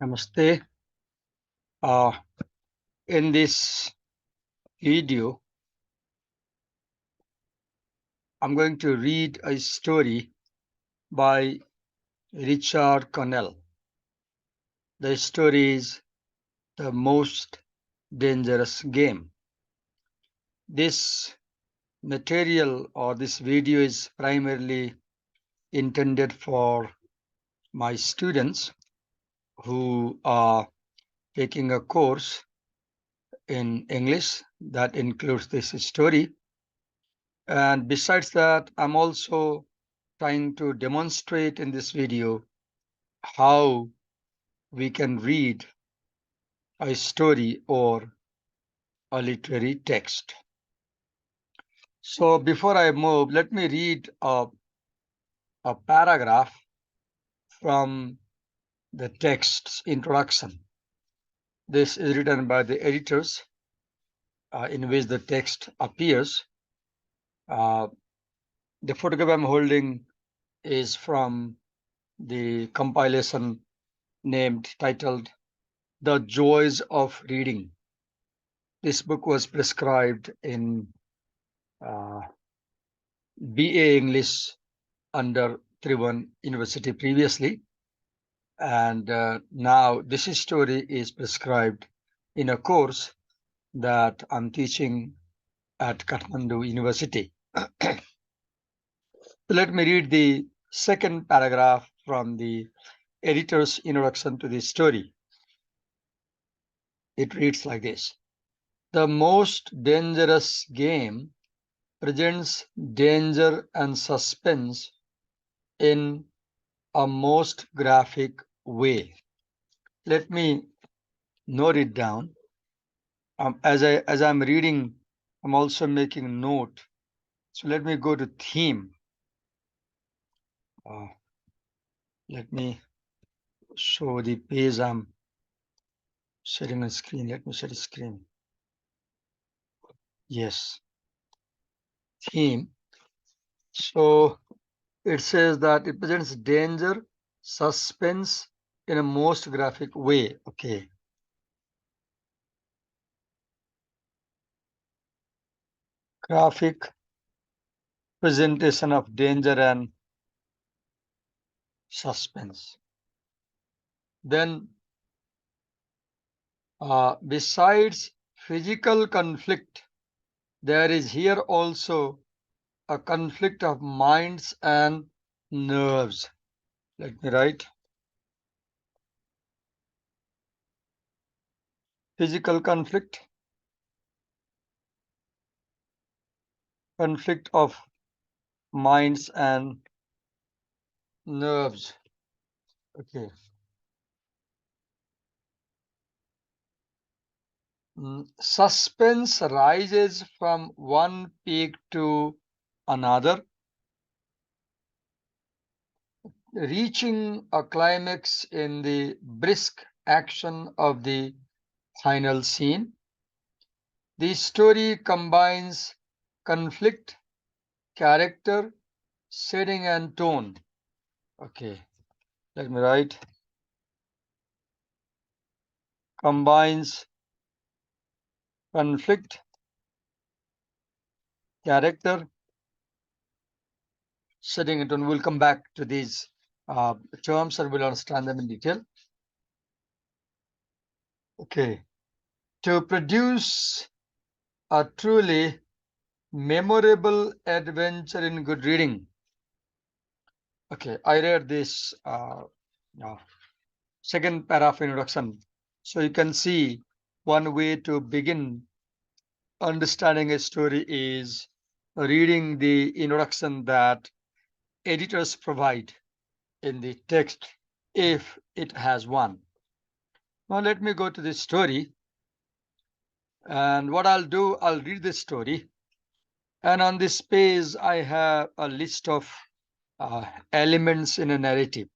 Namaste. In this video, I'm going to read a story by Richard Connell. The story is The Most Dangerous Game. This material or this video is primarily intended for my students who are taking a course in English that includes this story. And besides that, I'm also trying to demonstrate in this video how we can read a story or a literary text. So before I move, let me read a paragraph from the text's introduction. This is written by the editors in which the text appears. The photograph I'm holding is from the compilation titled The Joys of Reading. This book was prescribed in BA English under Tribhuvan University previously, and now this story is prescribed in a course that I'm teaching at Kathmandu University. Let me read the second paragraph from the editor's introduction to this story. It reads like this: The Most Dangerous Game presents danger and suspense in a most graphic way. Let me note it down. As I'm reading, I'm also making a note. So let me go to theme. Let me show the page I'm sharing a screen. Let me share a screen. Yes. Theme. So it says that it presents danger, suspense in a most graphic way. Okay. Graphic presentation of danger and suspense. Then, besides physical conflict, there is here also a conflict of minds and nerves. Let me write. Physical conflict, conflict of minds and nerves. Okay. Suspense rises from one peak to another, reaching a climax in the brisk action of the final scene. The story combines conflict, character, setting, and tone. Okay, let me write. Combines conflict, character, setting, and tone. We'll come back to these terms and we'll understand them in detail. Okay. To produce a truly memorable adventure in good reading. Okay, I read this second paragraph introduction. So you can see one way to begin understanding a story is reading the introduction that editors provide in the text, if it has one. Now let me go to this story. And what I'll do, I'll read this story. And on this page, I have a list of elements in a narrative.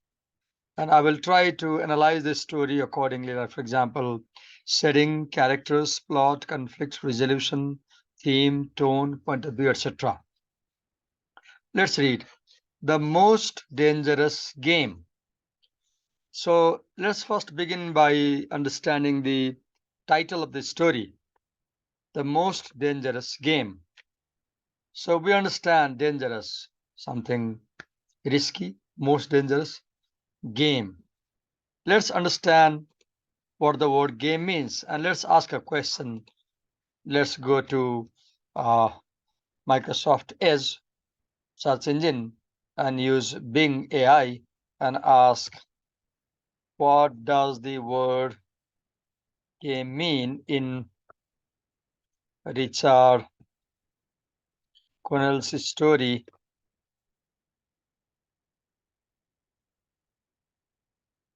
And I will try to analyze this story accordingly. Like, for example, setting, characters, plot, conflict, resolution, theme, tone, point of view, etc. Let's read. The Most Dangerous Game. So let's first begin by understanding the title of the story, The Most Dangerous Game. So we understand dangerous, something risky, most dangerous, game. Let's understand what the word game means and let's ask a question. Let's go to uh, Microsoft Edge search engine and use Bing AI and ask, what does the word game mean in Richard Connell's story,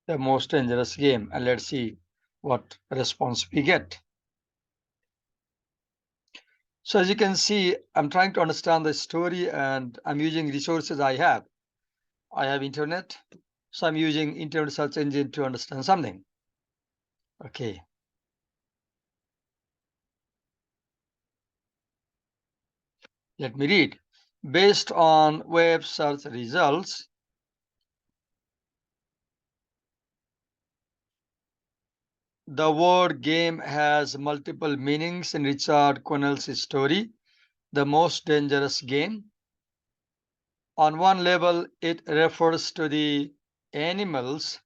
The Most Dangerous Game? And let's see what response we get. So as you can see, I'm trying to understand the story and I'm using resources I have. I have internet, so I'm using internet search engine to understand something. Okay. Let me read. Based on web search results, the word game has multiple meanings in Richard Connell's story, The Most Dangerous Game. On one level, it refers to the animals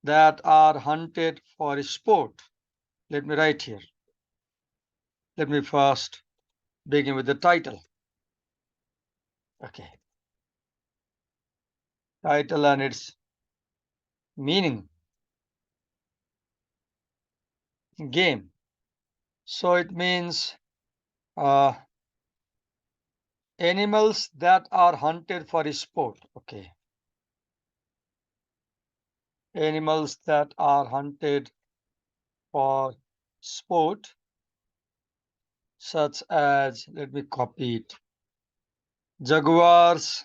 that are hunted for sport. Let me write here. Let me first begin with the title. Okay. Title and its meaning. Game. So it means animals that are hunted for sport. Okay. Animals that are hunted for sport, such as, let me copy it, jaguars,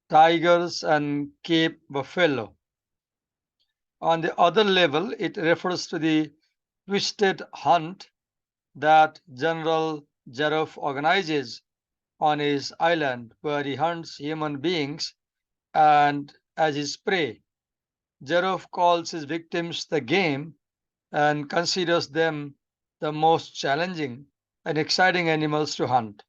tigers, and Cape buffalo. On the other level, it refers to the twisted hunt that General Jerov organizes on his island, where he hunts human beings and as his prey. Jerov calls his victims the game and considers them the most challenging and exciting animals to hunt.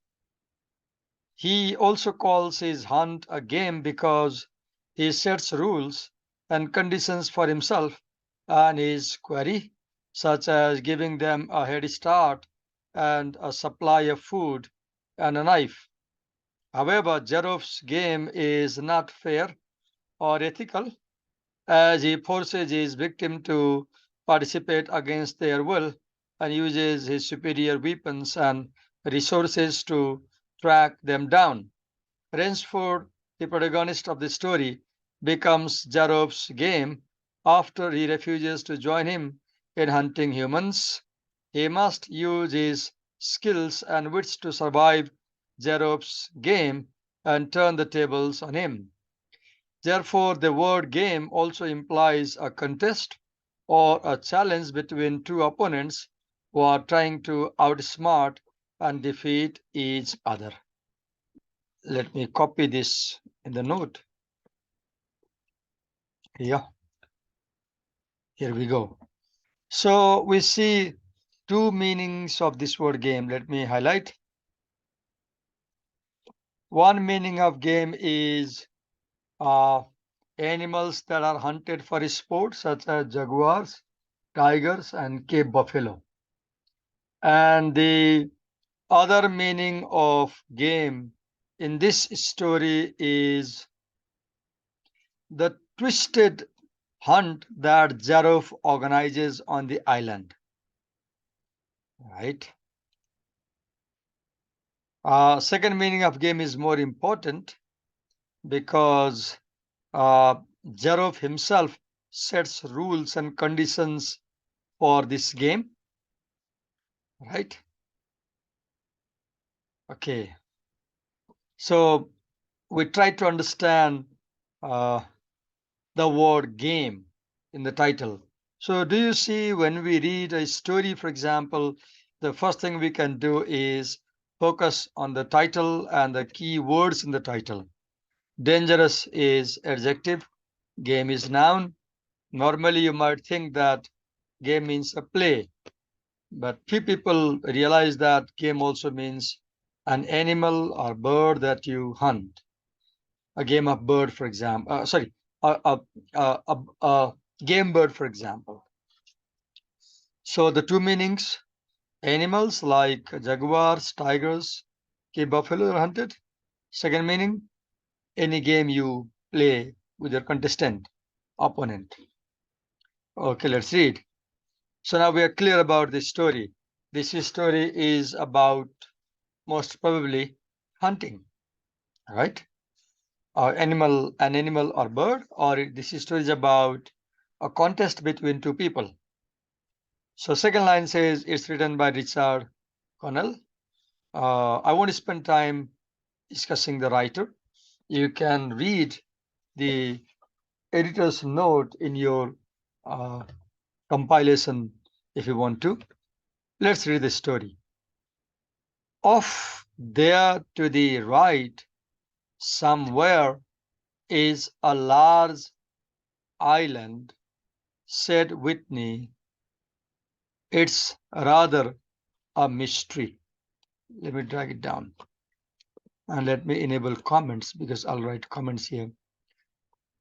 He also calls his hunt a game because he sets rules and conditions for himself and his quarry, such as giving them a head start and a supply of food and a knife. However, Jerov's game is not fair or ethical, as he forces his victim to participate against their will and uses his superior weapons and resources to track them down. Rainsford, the protagonist of the story, becomes Jarov's game after he refuses to join him in hunting humans. He must use his skills and wits to survive Jarov's game and turn the tables on him. Therefore, the word game also implies a contest or a challenge between two opponents who are trying to outsmart and defeat each other. Let me copy this in the note. Yeah, here we go. So we see two meanings of this word game. Let me highlight. One meaning of game is uh, animals that are hunted for sport, such as jaguars, tigers, and Cape buffalo. And the other meaning of game in this story is the twisted hunt that Jarov organizes on the island. Right. Second meaning of game is more important because uh, Jarov himself sets rules and conditions for this game. Right. Okay. So we try to understand uh, the word game in the title. So do you see when we read a story, for example, the first thing we can do is focus on the title and the key words in the title. Dangerous is adjective, Game is noun. Normally, you might think that game means a play, but few people realize that game also means an animal or bird that you hunt. A game of bird, for example. Sorry, a game bird, for example. So the two meanings: animals like jaguars, tigers, keep buffalo are hunted. Second meaning: any game you play with your contestant, opponent. Okay, let's read. So now we are clear about this story. This story is about most probably hunting, right? Or an animal or bird, or this story is about a contest between two people. So second line says it's written by Richard Connell. I won't spend time discussing the writer. You can read the editor's note in your uh, compilation if you want to. Let's read the story. Off there to the right, somewhere, is a large island, said Whitney. It's rather a mystery. Let me drag it down and let me enable comments because I'll write comments here.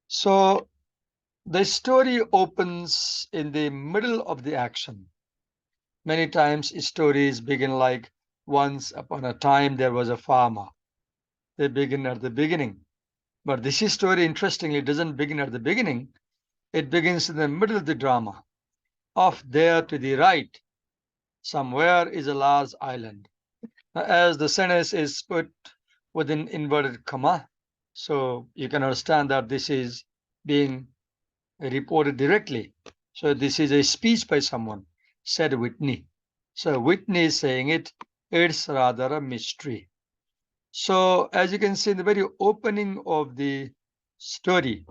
So the story opens in the middle of the action. Many times stories begin like once upon a time there was a farmer. They begin at the beginning. But this story, interestingly, doesn't begin at the beginning. It begins in the middle of the drama. Off there to the right, somewhere is a large island. As the sentence is put with an inverted comma, so you can understand that this is being reported directly. So this is a speech by someone, said Whitney. So Whitney is saying it. It's rather a mystery. So as you can see in the very opening of the story,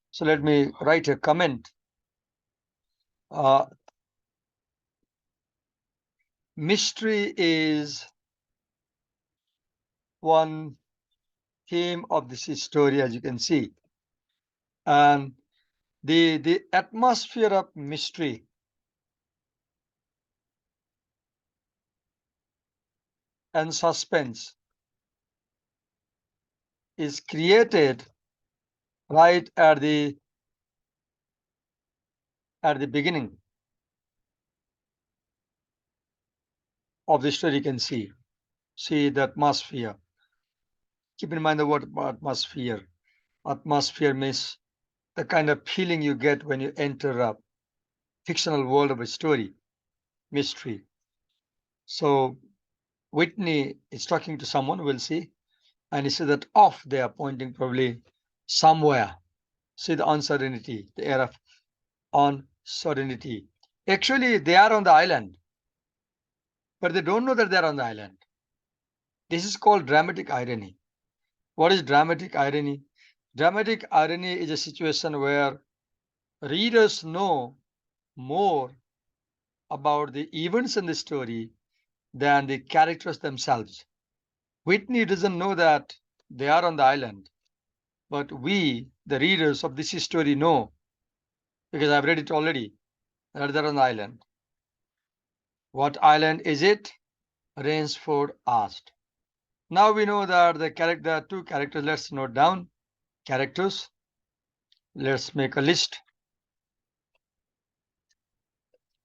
so let me write a comment. Mystery is one theme of this story, as you can see. And the atmosphere of mystery and suspense is created right at the beginning of the story. You can see the atmosphere. Keep in mind the word atmosphere. Atmosphere means the kind of feeling you get when you enter a fictional world of a story, mystery. So Whitney is talking to someone, we'll see, and he said that off they are pointing probably somewhere. See the uncertainty, the air of uncertainty. Actually, they are on the island, but they don't know that they're on the island. This is called dramatic irony. What is dramatic irony? Dramatic irony is a situation where readers know more about the events in the story than the characters themselves. Whitney doesn't know that they are on the island, but we, the readers of this story, know because I've read it already that they're on the island. What island is it? Rainsford asked. Now we know that there are two characters. Let's note down characters. Let's make a list.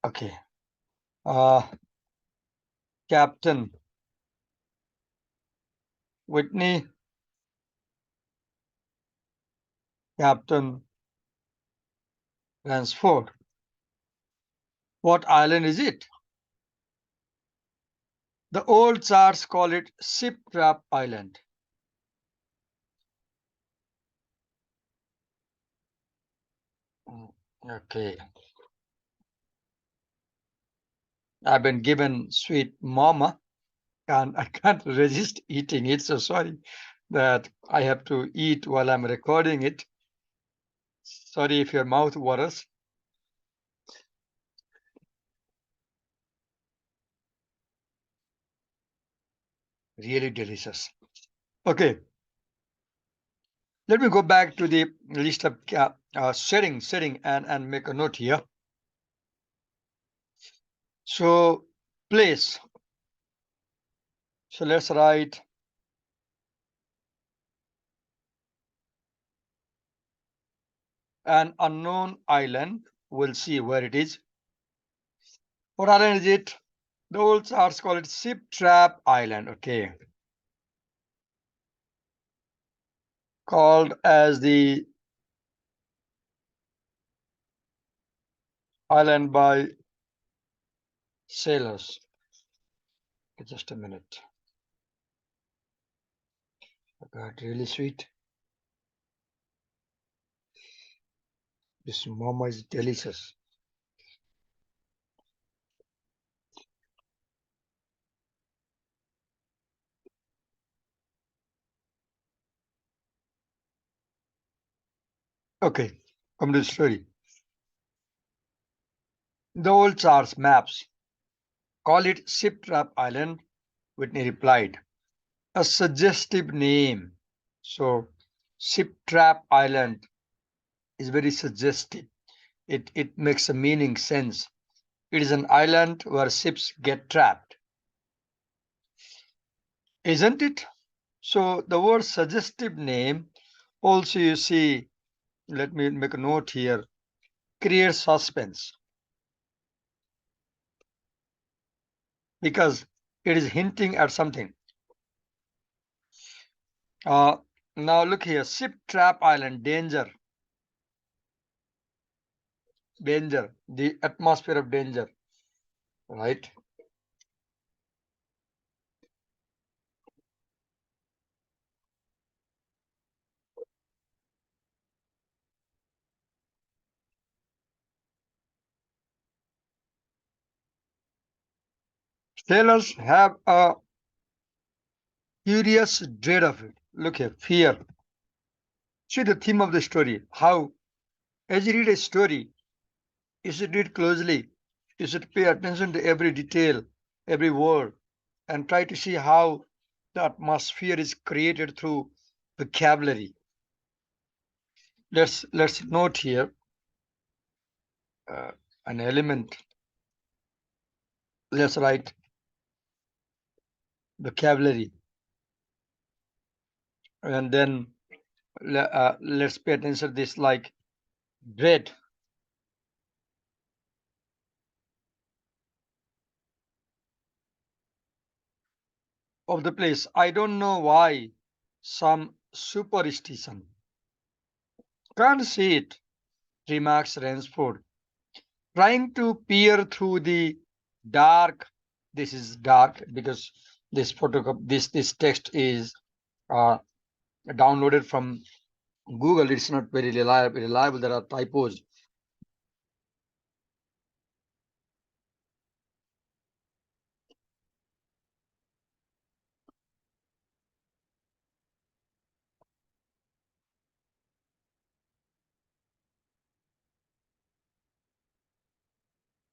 Okay. Captain Whitney, Captain Ransford. What island is it? The old charts call it Ship Trap Island. Okay. I've been given sweet mama and I can't resist eating it. So sorry that I have to eat while I'm recording it. Sorry if your mouth waters. Really delicious. Okay. Let me go back to the list of setting and make a note here. So place. So let's write an unknown island. We'll see where it is. What island is it? The old charts call it Ship Trap Island. Okay. Called as the island by sailors. Just a minute. Oh God, really sweet. This mama is delicious. Okay, come to the story. The old charts maps call it Ship Trap Island, Whitney replied. A suggestive name. So, Ship Trap Island is very suggestive. It makes a meaning sense. It is an island where ships get trapped, isn't it? So, the word suggestive name also you see, let me make a note here, creates suspense because it is hinting at something. Uh, Now look here, Ship Trap Island, danger, danger, the atmosphere of danger, right? Sailors have a curious dread of it. Look here, fear. See the theme of the story. How, as you read a story, you should read closely. You should pay attention to every detail, every word, and try to see how the atmosphere is created through vocabulary. Let's note here uh, an element. Let's write vocabulary, and then let's pay attention to this like dread of the place. I don't know why. Some superstition. Can't see it, remarks Ransford, trying to peer through the dark. This is dark because this this text is uh, downloaded from Google. It's not very reliable. There are typos.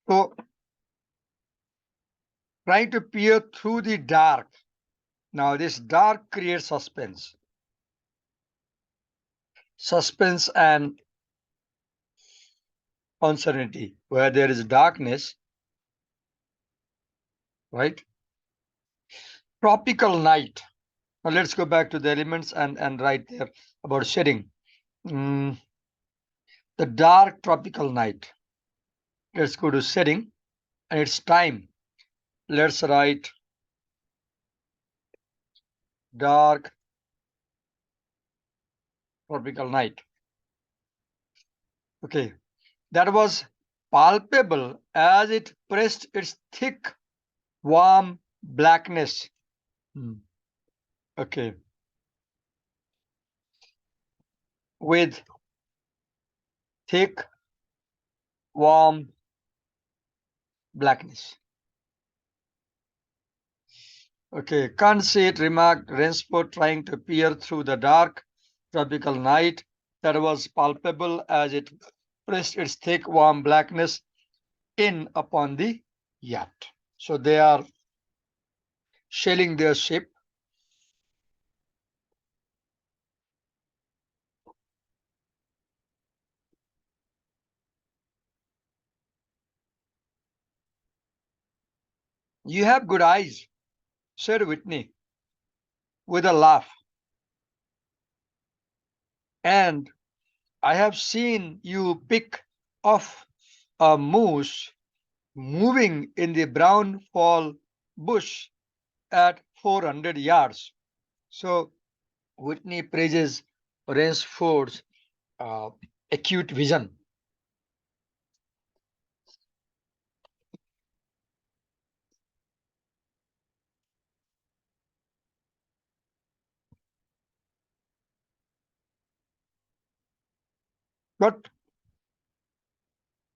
So trying to peer through the dark. Now this dark creates suspense. Suspense and uncertainty. Where there is darkness, right? Tropical night. Now let's go back to the elements and write there about setting. Mm, the dark tropical night. Let's go to setting and it's time. Let's write dark tropical night. Okay, that was palpable as it pressed its thick, warm blackness. Hmm. Okay, with thick, warm blackness. Okay, can't see it, remarked Rainsford, trying to peer through the dark tropical night that was palpable as it pressed its thick, warm blackness in upon the yacht. So they are sailing their ship. You have good eyes, said Whitney with a laugh. And I have seen you pick off a moose moving in the brown fall bush at 400 yards. So Whitney praises Rainsford's uh, acute vision. But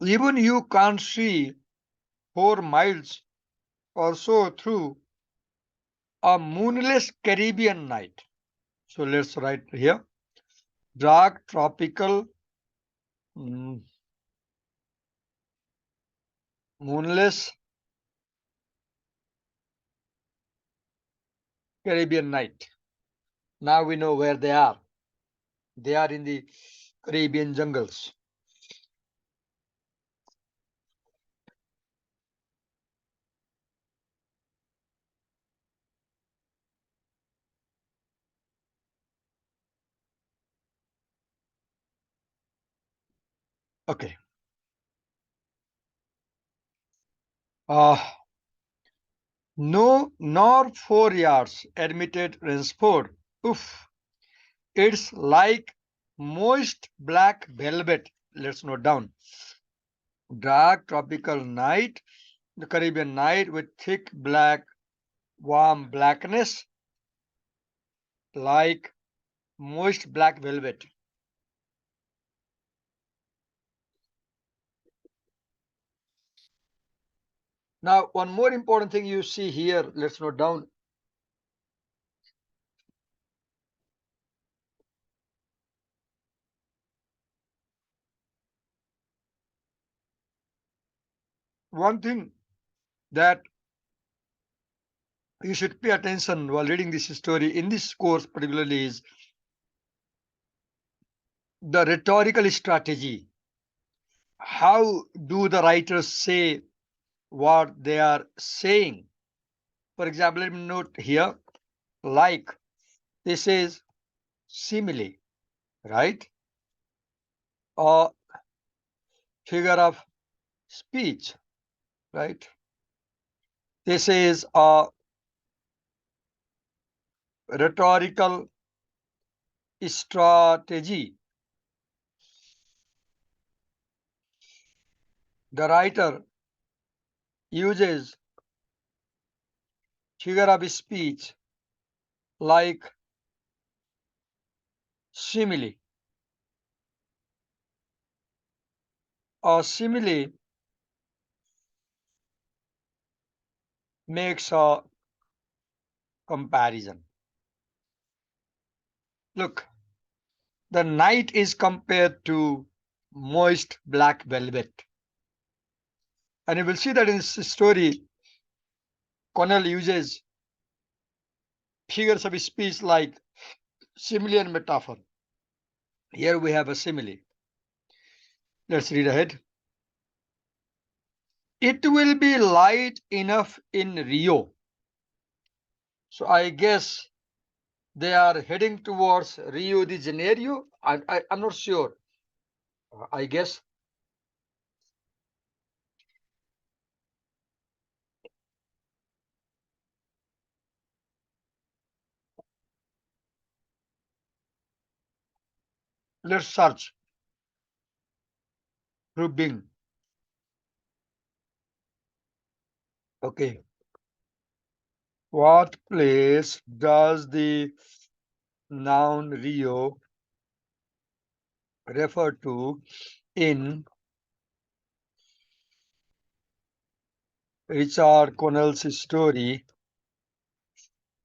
even you can't see 4 miles or so through a moonless Caribbean night. So let's write here. Dark tropical mm, moonless Caribbean night. Now we know where they are. They are in the Caribbean jungles. Okay. Uh, no, nor 4 yards, admitted Rainsford. Oof. It's like moist black velvet. Let's note down. Dark tropical night, the Caribbean night with thick black, warm blackness, like moist black velvet. Now, one more important thing you see here, let's note down. One thing that you should pay attention while reading this story in this course, particularly, is the rhetorical strategy. How do the writers say what they are saying? For example, let me note here, like this is simile, right? Or figure of speech, right? This is a rhetorical strategy. The writer uses figure of speech like simile. A simile makes a comparison. Look, the night is compared to moist black velvet. And you will see that in this story, Connell uses figures of speech like simile and metaphor. Here we have a simile. Let's read ahead. It will be light enough in Rio. So I guess they are heading towards Rio de Janeiro. I'm not sure. I guess. Let's search through Bing. Okay. What place does the noun Rio refer to in Richard Connell's story,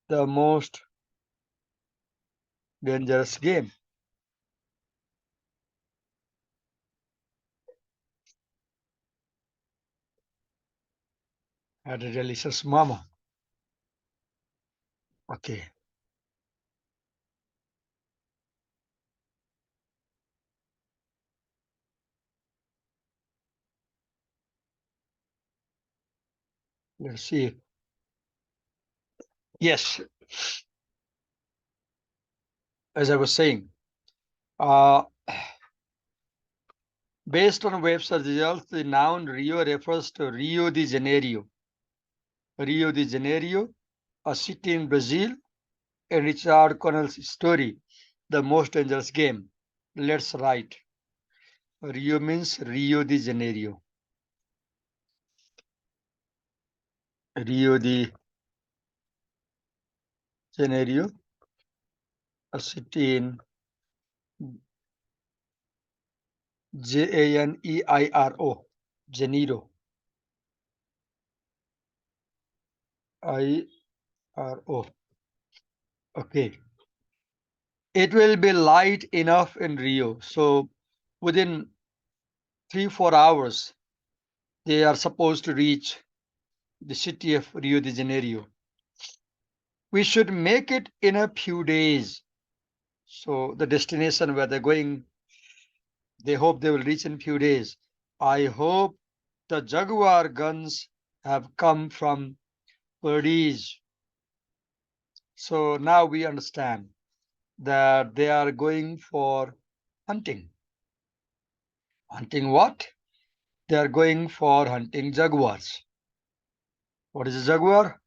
The Most Dangerous Game? Had a delicious mama. Okay. Let's see. Yes, as I was saying, uh, based on web search results, the noun Rio refers to Rio de Janeiro. Rio de Janeiro, a city in Brazil, and Richard Connell's story, The Most Dangerous Game. Let's write. Rio means Rio de Janeiro. Rio de Janeiro, a city in Janeiro. Janeiro. I-R-O. Okay. It will be light enough in Rio. So within 3-4 hours, they are supposed to reach the city of Rio de Janeiro. We should make it in a few days. So the destination where they're going, they hope they will reach in few days. I hope the Jaguar guns have come from Perdiz. So now we understand that they are going for hunting. Hunting what? They are going for hunting jaguars. What is a jaguar?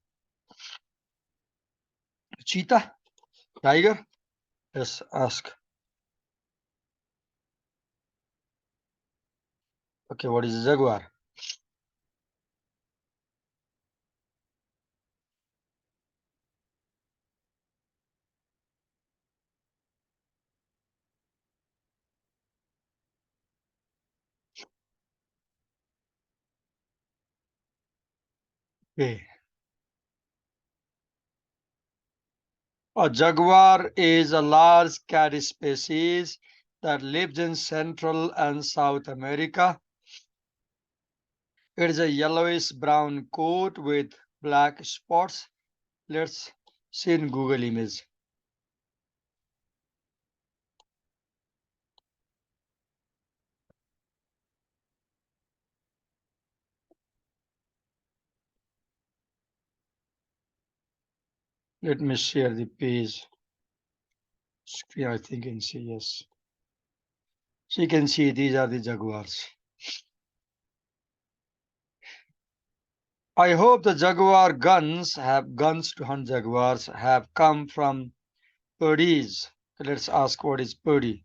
Cheetah? Tiger? Let's ask. Okay, what is a jaguar? Okay. A jaguar is a large cat species that lives in Central and South America. It is a yellowish brown coat with black spots. Let's see in Google image. Let me share the page screen. I think you can see, yes. So you can see these are the jaguars. I hope the jaguar guns to hunt jaguars have come from Purdy's. Let's ask what is Purdy?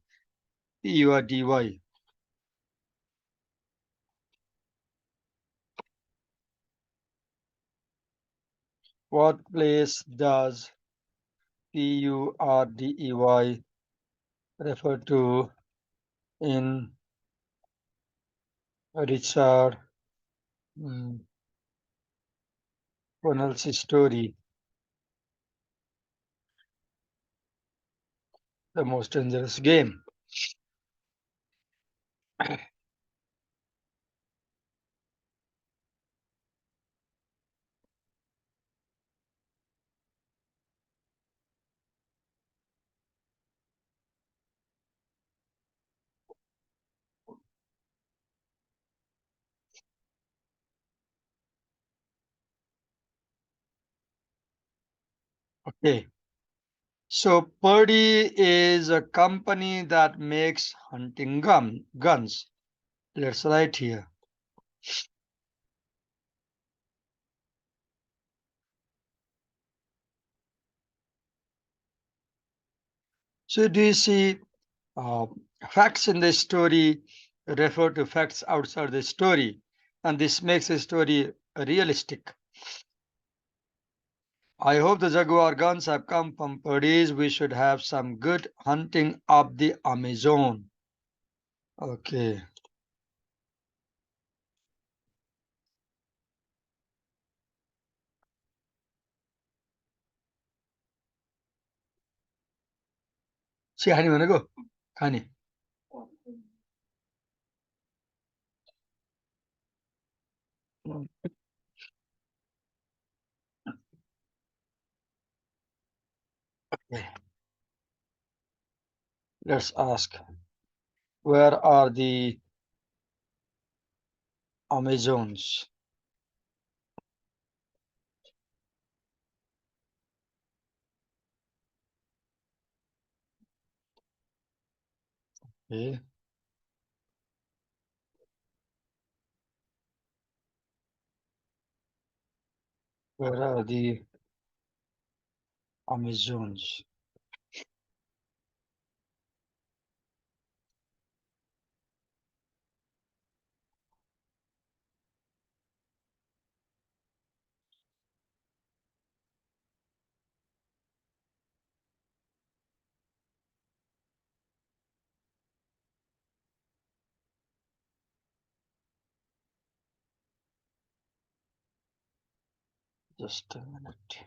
P-U-R-D-Y. What place does Purdey refer to in Richard Connell's story, The Most Dangerous Game? Okay. So Purdy is a company that makes hunting guns. Let's write here. So do you see uh, facts in the story refer to facts outside the story, and this makes the story realistic. I hope the jaguar guns have come from Purdy's. We should have some good hunting up the Amazon. Okay. See, honey, wanna go? Honey. Okay. Let's ask. Where are the Amazons? Okay. Where are the Amazons? Just a minute.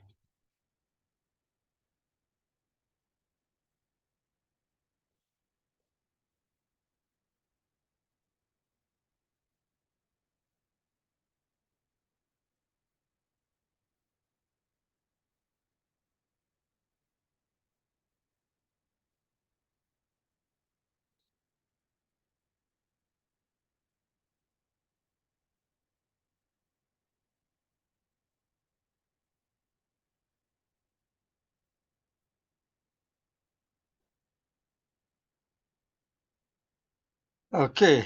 Okay.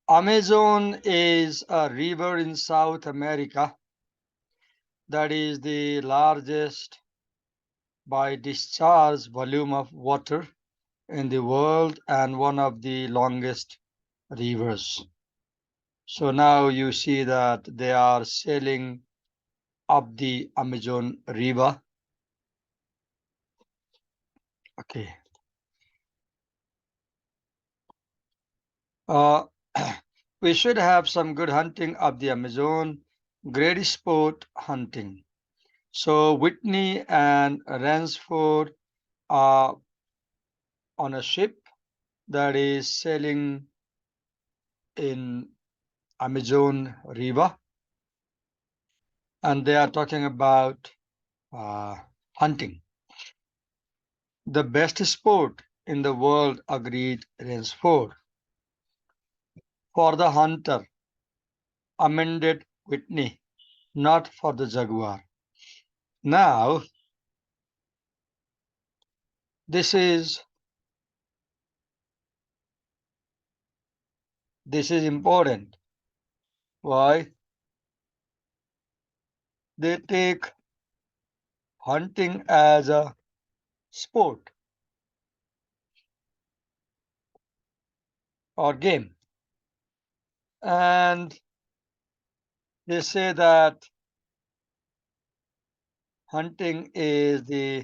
Amazon is a river in South America that is the largest by discharge volume of water in the world and one of the longest rivers. So now you see that they are sailing up the Amazon River. Okay. Uh, we should have some good hunting up the Amazon. Great sport hunting. So Whitney and Ransford are on a ship that is sailing in Amazon River, and they are talking about uh, hunting. The best sport in the world, agreed Ransford. For the hunter, amended Whitney, not for the jaguar. Now, this is important. Why? They take hunting as a sport or game, and they say that hunting is the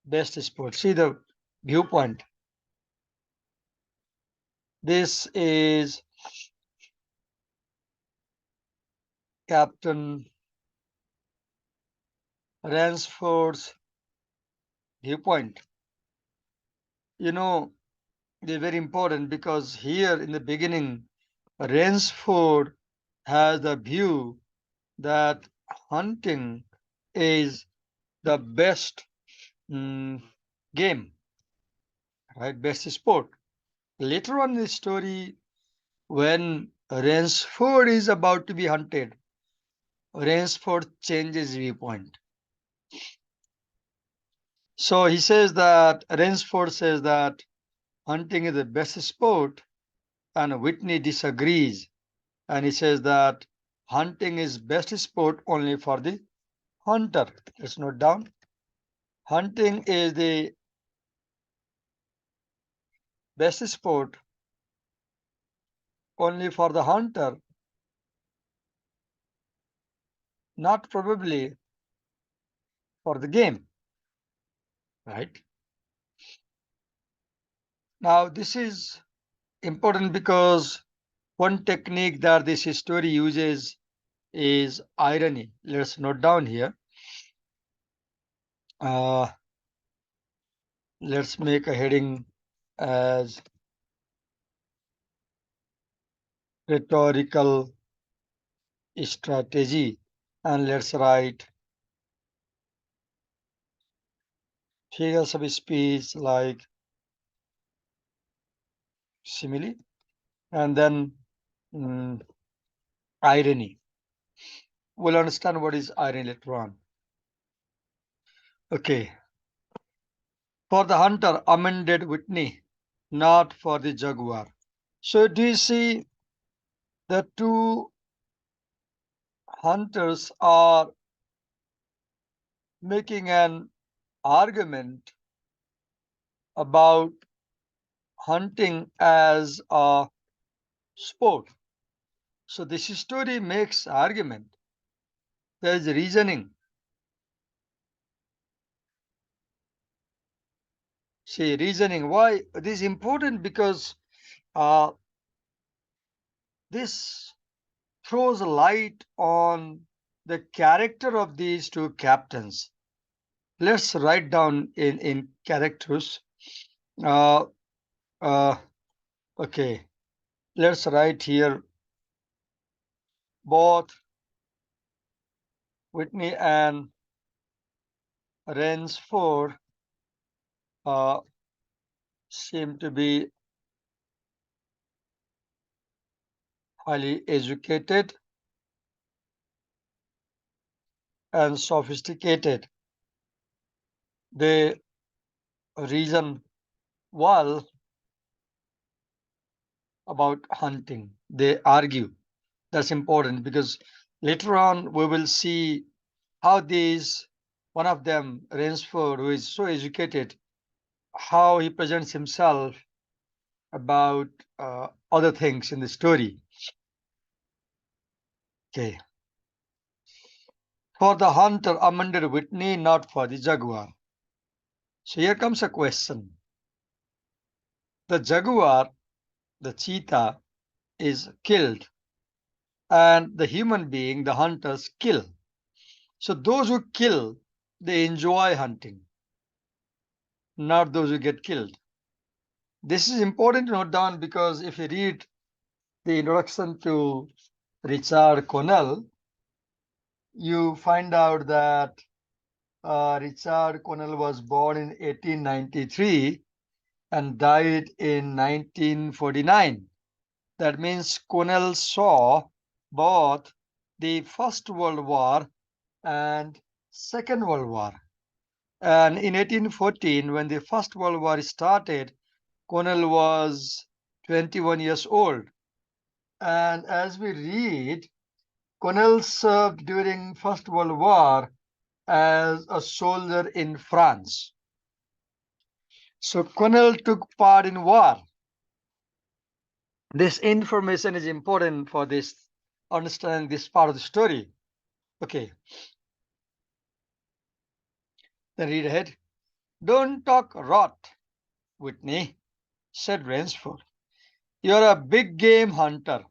best sport. See the viewpoint. This is Captain Ransford's viewpoint. You know, they're very important because here in the beginning, Ransford has the view that hunting is the best game, right? Best sport. Later on in the story, when Ransford is about to be hunted, Ransford changes viewpoint. So he says that Ransford says that hunting is the best sport, and Whitney disagrees, and he says that hunting is best sport only for the hunter. Let's note down. Hunting is the best sport only for the hunter, not probably for the game, right? Now, this is important because one technique that this story uses is irony. Let's note down here. Let's make a heading as rhetorical strategy, and let's write figures of speech like simile, and then irony. We'll understand what is irony later on. Okay. For the hunter, amended Whitney, not for the jaguar. So do you see the two hunters are making an argument about hunting as a sport. So this story makes argument. There is reasoning. See, reasoning. Why this is important? Because uh, this throws light on the character of these two captains. Let's write down in characters. Uh, uh, okay, let's write here both Whitney and Rainsford uh, seem to be highly educated and sophisticated. They reason well about hunting. They argue. That's important because later on we will see how these one of them, Rainsford, who is so educated, how he presents himself about other things in the story. Okay. For the hunter, amended Whitney, not for the jaguar. So here comes a question. The jaguar, the cheetah, is killed, and the human being, the hunters, kill. So those who kill, they enjoy hunting, not those who get killed. This is important to note down because if you read the introduction to Richard Connell, you find out that Richard Connell was born in 1893 and died in 1949. That means Connell saw both the First World War and Second World War. And in 1814, when the First World War started, Connell was 21 years old. And as we read, Connell served during First World War as a soldier in France. So Connell took part in war. This information is important for this understanding this part of the story. Okay, then read ahead. Don't talk rot, Whitney, said Rainsford. You're a big game hunter.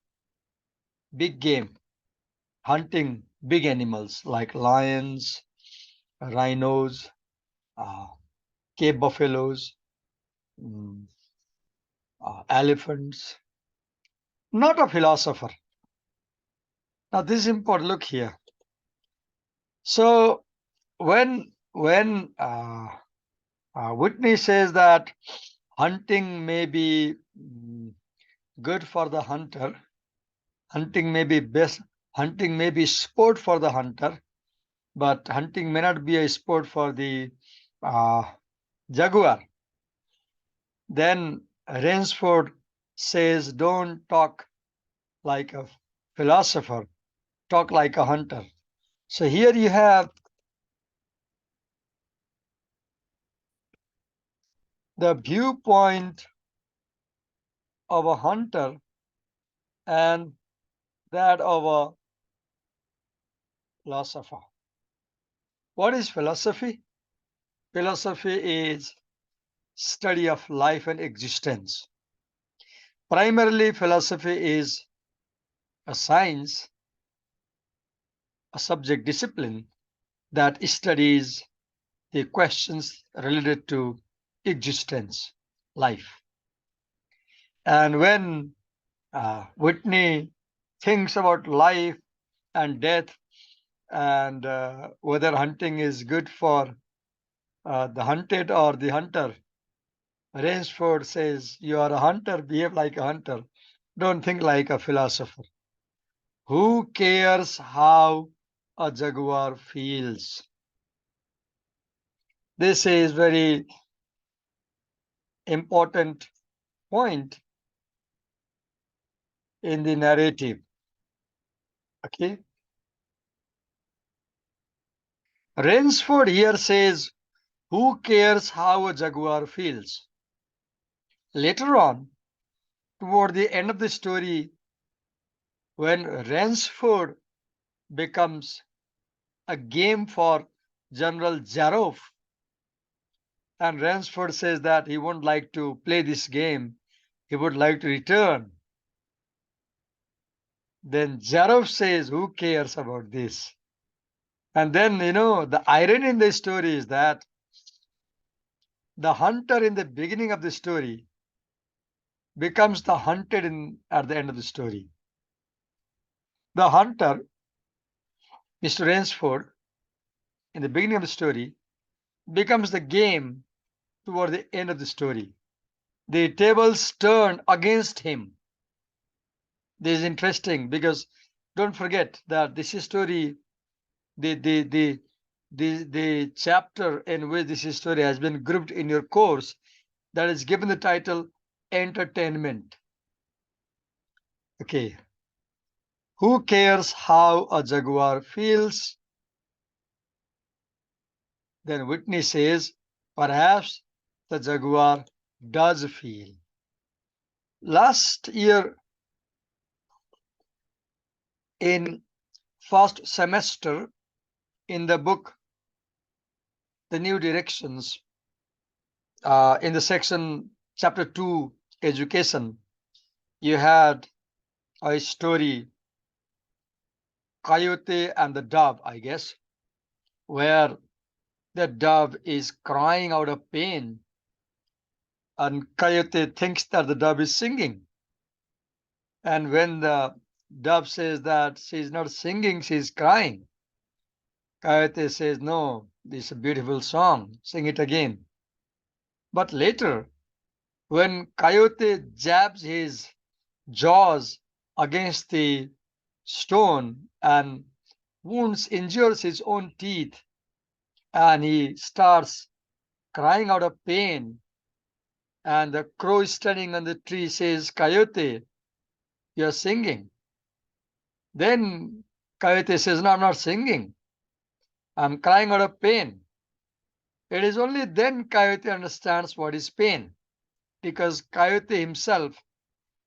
Big game, hunting big animals like lions, rhinos, uh, Cape buffaloes, mm, elephants. Not a philosopher. Now this is important. Look here. So when Whitney says that hunting may be good for the hunter, hunting may be best, hunting may be sport for the hunter, but hunting may not be a sport for the uh, jaguar. Then Rainsford says, don't talk like a philosopher, talk like a hunter. So here you have the viewpoint of a hunter and that of a philosopher. What is philosophy? Philosophy is study of life and existence. Primarily, philosophy is a science, a subject discipline that studies the questions related to existence, life. And when Whitney thinks about life and death and whether hunting is good for the hunted or the hunter, Rainsford says, you are a hunter, behave like a hunter. Don't think like a philosopher. Who cares how a jaguar feels? This is very important point in the narrative. Okay. Rainsford here says, who cares how a jaguar feels? Later on, toward the end of the story, when Rainsford becomes a game for General Zaroff, and Rainsford says that he won't like to play this game, he would like to return. Then Zaroff says, who cares about this? And then, the irony in the story is that the hunter in the beginning of the story becomes the hunted at the end of the story. The hunter, Mr. Rainsford, in the beginning of the story, becomes the game toward the end of the story. The tables turn against him. This is interesting because don't forget that this story, the the the the chapter in which this story has been grouped in your course, that is given the title entertainment. Okay. Who cares how a jaguar feels? Then Whitney says, perhaps the jaguar does feel. Last year in first semester in the book, The New Directions, in the section chapter 2, education, you had a story, Coyote and the Dove, I guess, where the dove is crying out of pain and Coyote thinks that the dove is singing. And when the dove says that she's not singing, she's crying, Coyote says, no, this is a beautiful song, sing it again. But later, when Coyote jabs his jaws against the stone and injures his own teeth, and he starts crying out of pain, and the crow is standing on the tree says, Coyote, you're singing. Then Coyote says, no, I'm not singing. I'm crying out of pain. It is only then Coyote understands what is pain, because Coyote himself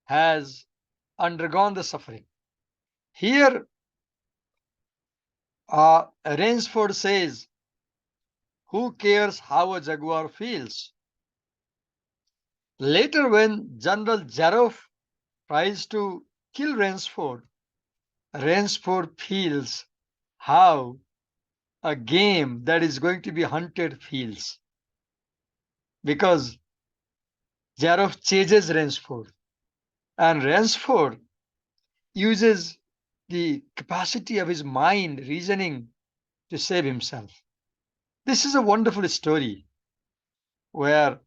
has undergone the suffering. Here, Rainsford says, who cares how a jaguar feels? Later, when General Zaroff tries to kill Rainsford, Rainsford feels how a game that is going to be hunted feels. Because Zaroff chases Rainsford, and Rainsford uses the capacity of his mind, reasoning, to save himself. This is a wonderful story where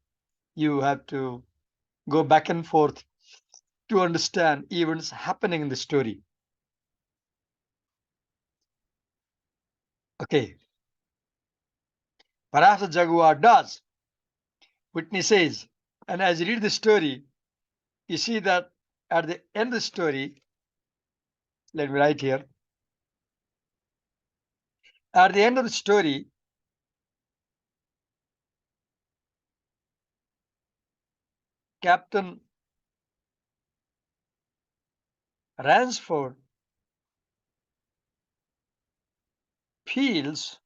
you have to go back and forth to understand events happening in the story. Okay. Perhaps the jaguar does, Whitney says. And as you read the story, you see that at the end of the story, let me write here. At the end of the story, Captain Ransford feels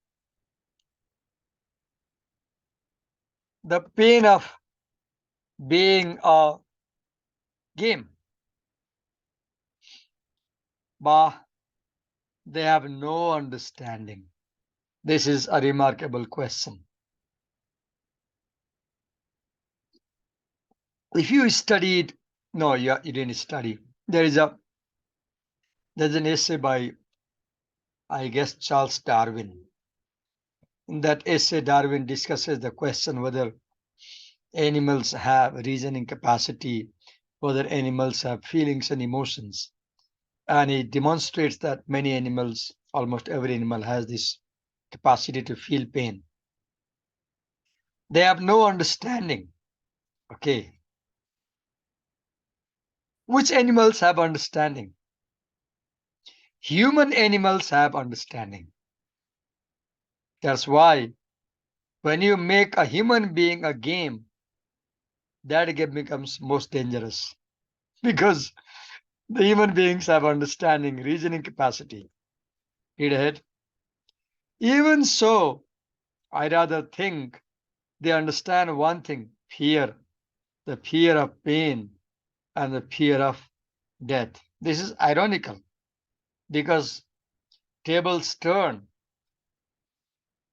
the pain of being a game. But they have no understanding. This is a remarkable question. If you studied, no, you didn't study. There's an essay by, I guess, Charles Darwin. In that essay, Darwin discusses the question whether animals have reasoning capacity, whether animals have feelings and emotions. And he demonstrates that many animals, almost every animal, has this capacity to feel pain. They have no understanding Okay. Which animals have understanding? Human animals have understanding. That's why when you make a human being a game, that game becomes most dangerous because the human beings have understanding, reasoning capacity. Read ahead. Even so, I rather think they understand one thing: fear, the fear of pain and the fear of death. This is ironical because tables turn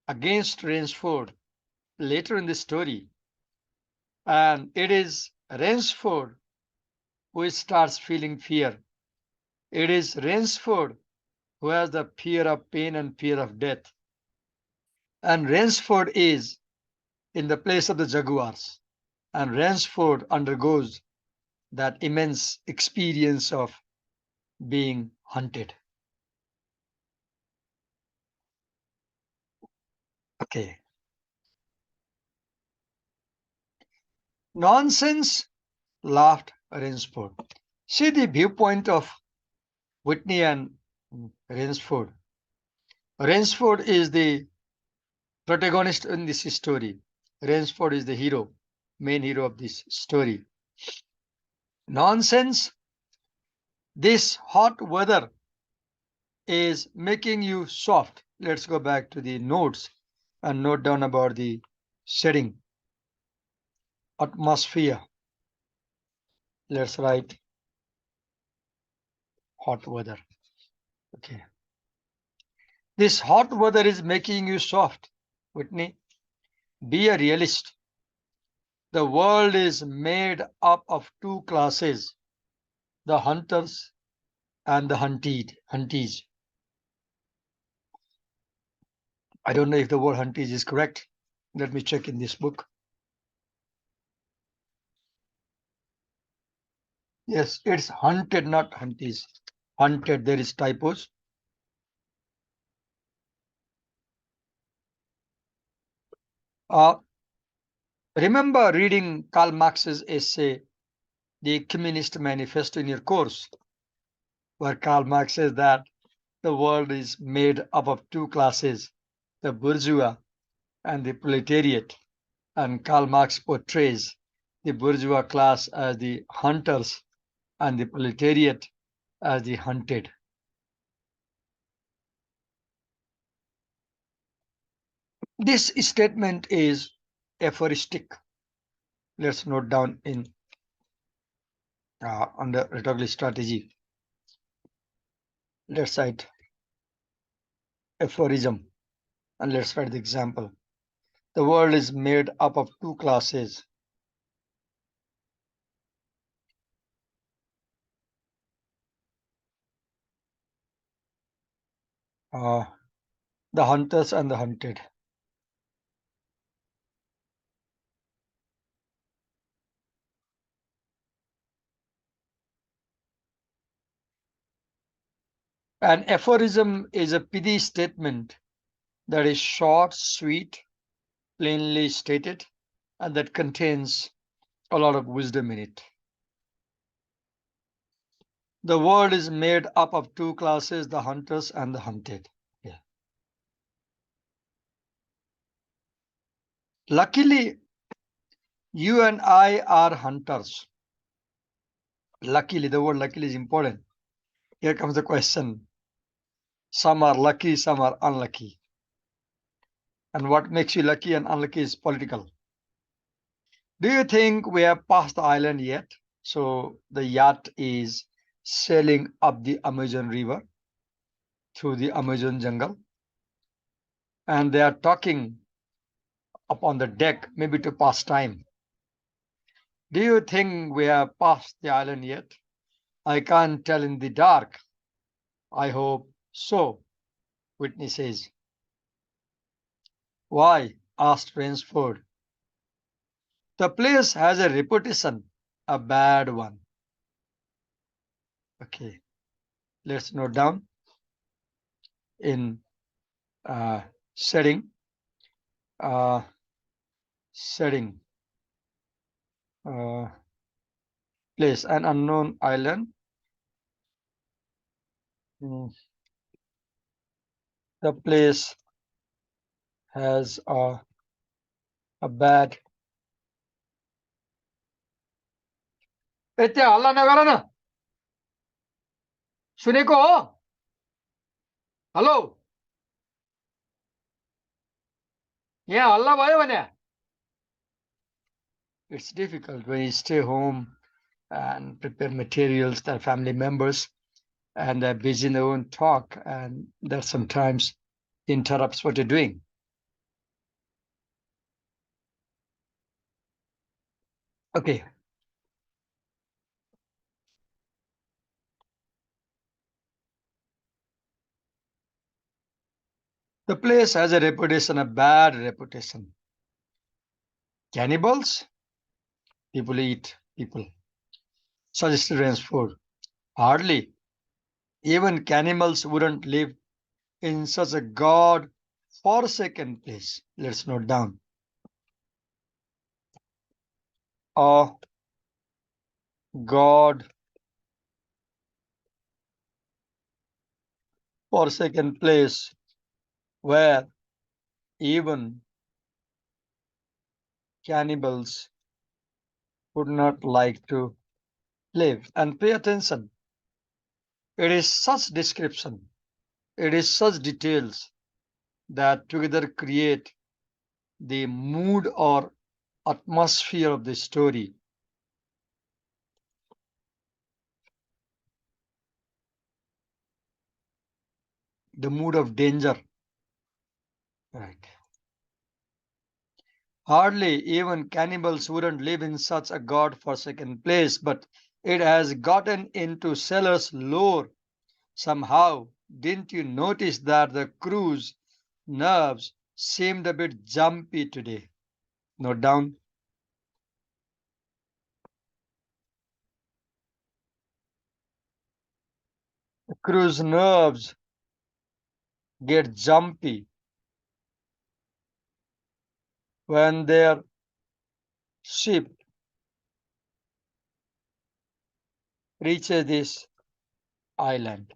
against Rainsford later in the story, and it is Rainsford who starts feeling fear. It is Rainsford who has the fear of pain and fear of death. And Rainsford is in the place of the jaguars. And Rainsford undergoes that immense experience of being hunted. Okay. Nonsense, laughed Rainsford. See the viewpoint of Whitney and Rainsford. Rainsford is the protagonist in this story. Rainsford is the hero, main hero of this story. Nonsense, this hot weather is making you soft. Let's go back to the notes and note down about the setting. Atmosphere. Let's write hot weather. Okay. This hot weather is making you soft. Whitney, be a realist. The world is made up of two classes, the hunters and the huntees. I don't know if the word huntees is correct. Let me check in this book. Yes, it's hunted, not huntees. Hunted, there is typos. Uh, Remember reading Karl Marx's essay, The Communist Manifesto, in your course, where Karl Marx says that the world is made up of two classes, the bourgeois and the proletariat. And Karl Marx portrays the bourgeois class as the hunters and the proletariat as the hunted. This statement is aphoristic. Let's note down in under rhetorical strategy. Let's cite aphorism and let's write the example. The world is made up of two classes. Uh, the hunters and the hunted. An aphorism is a pithy statement that is short, sweet, plainly stated, and that contains a lot of wisdom in it. The world is made up of two classes, the hunters and the hunted. Yeah. Luckily, you and I are hunters. Luckily, the word luckily is important. Here comes the question. Some are lucky, some are unlucky. And what makes you lucky and unlucky is political. Do you think we have passed the island yet? So the yacht is sailing up the Amazon River through the Amazon jungle. And they are talking upon the deck, maybe to pass time. Do you think we have passed the island yet? I can't tell in the dark. I hope so, Whitney says. Why? Asked Rainsford. The place has a reputation, a bad one. Okay, let's note down in uh, setting, uh, setting. place, an unknown island. The place has a bad. Ete Allah na gala na. Sune ko? Hello? Yeah, Allah bhai bane. It's difficult when you stay home and prepare materials, their family members, and they're busy in their own talk, and that sometimes interrupts what you're doing. Okay. The place has a reputation, a bad reputation. Cannibals? People eat people. Suggested range food. Hardly. Even cannibals wouldn't live in such a god forsaken place. Let's note down. A god forsaken place where even cannibals would not like to live. And pay attention. It is such description, it is such details that together create the mood or atmosphere of the story. The mood of danger. Right. Hardly even cannibals wouldn't live in such a god-forsaken place, but it has gotten into Sellers' lore somehow. Didn't you notice that the crew's nerves seemed a bit jumpy today? Note down. The crew's nerves get jumpy when their ship reaches this island.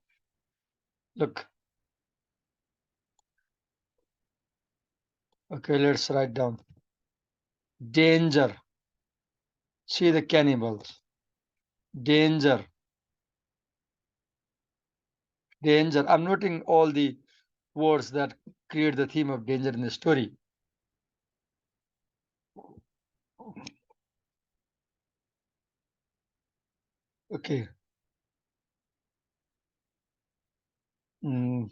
Look, okay, let's write down. Danger. See the cannibals. Danger. Danger. I'm noting all the words that create the theme of danger in the story. Okay. Mm,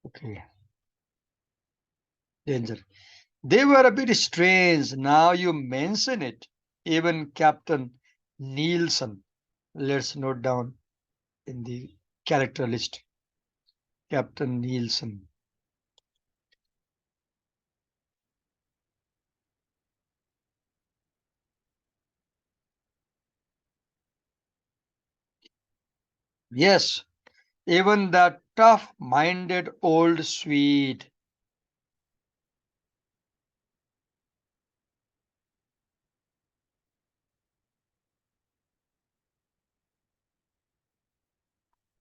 okay. Danger. They were a bit strange. Now you mention it. Even Captain Nielsen. Let's note down in the character list. Captain Nielsen. Yes, even that tough-minded old Swede.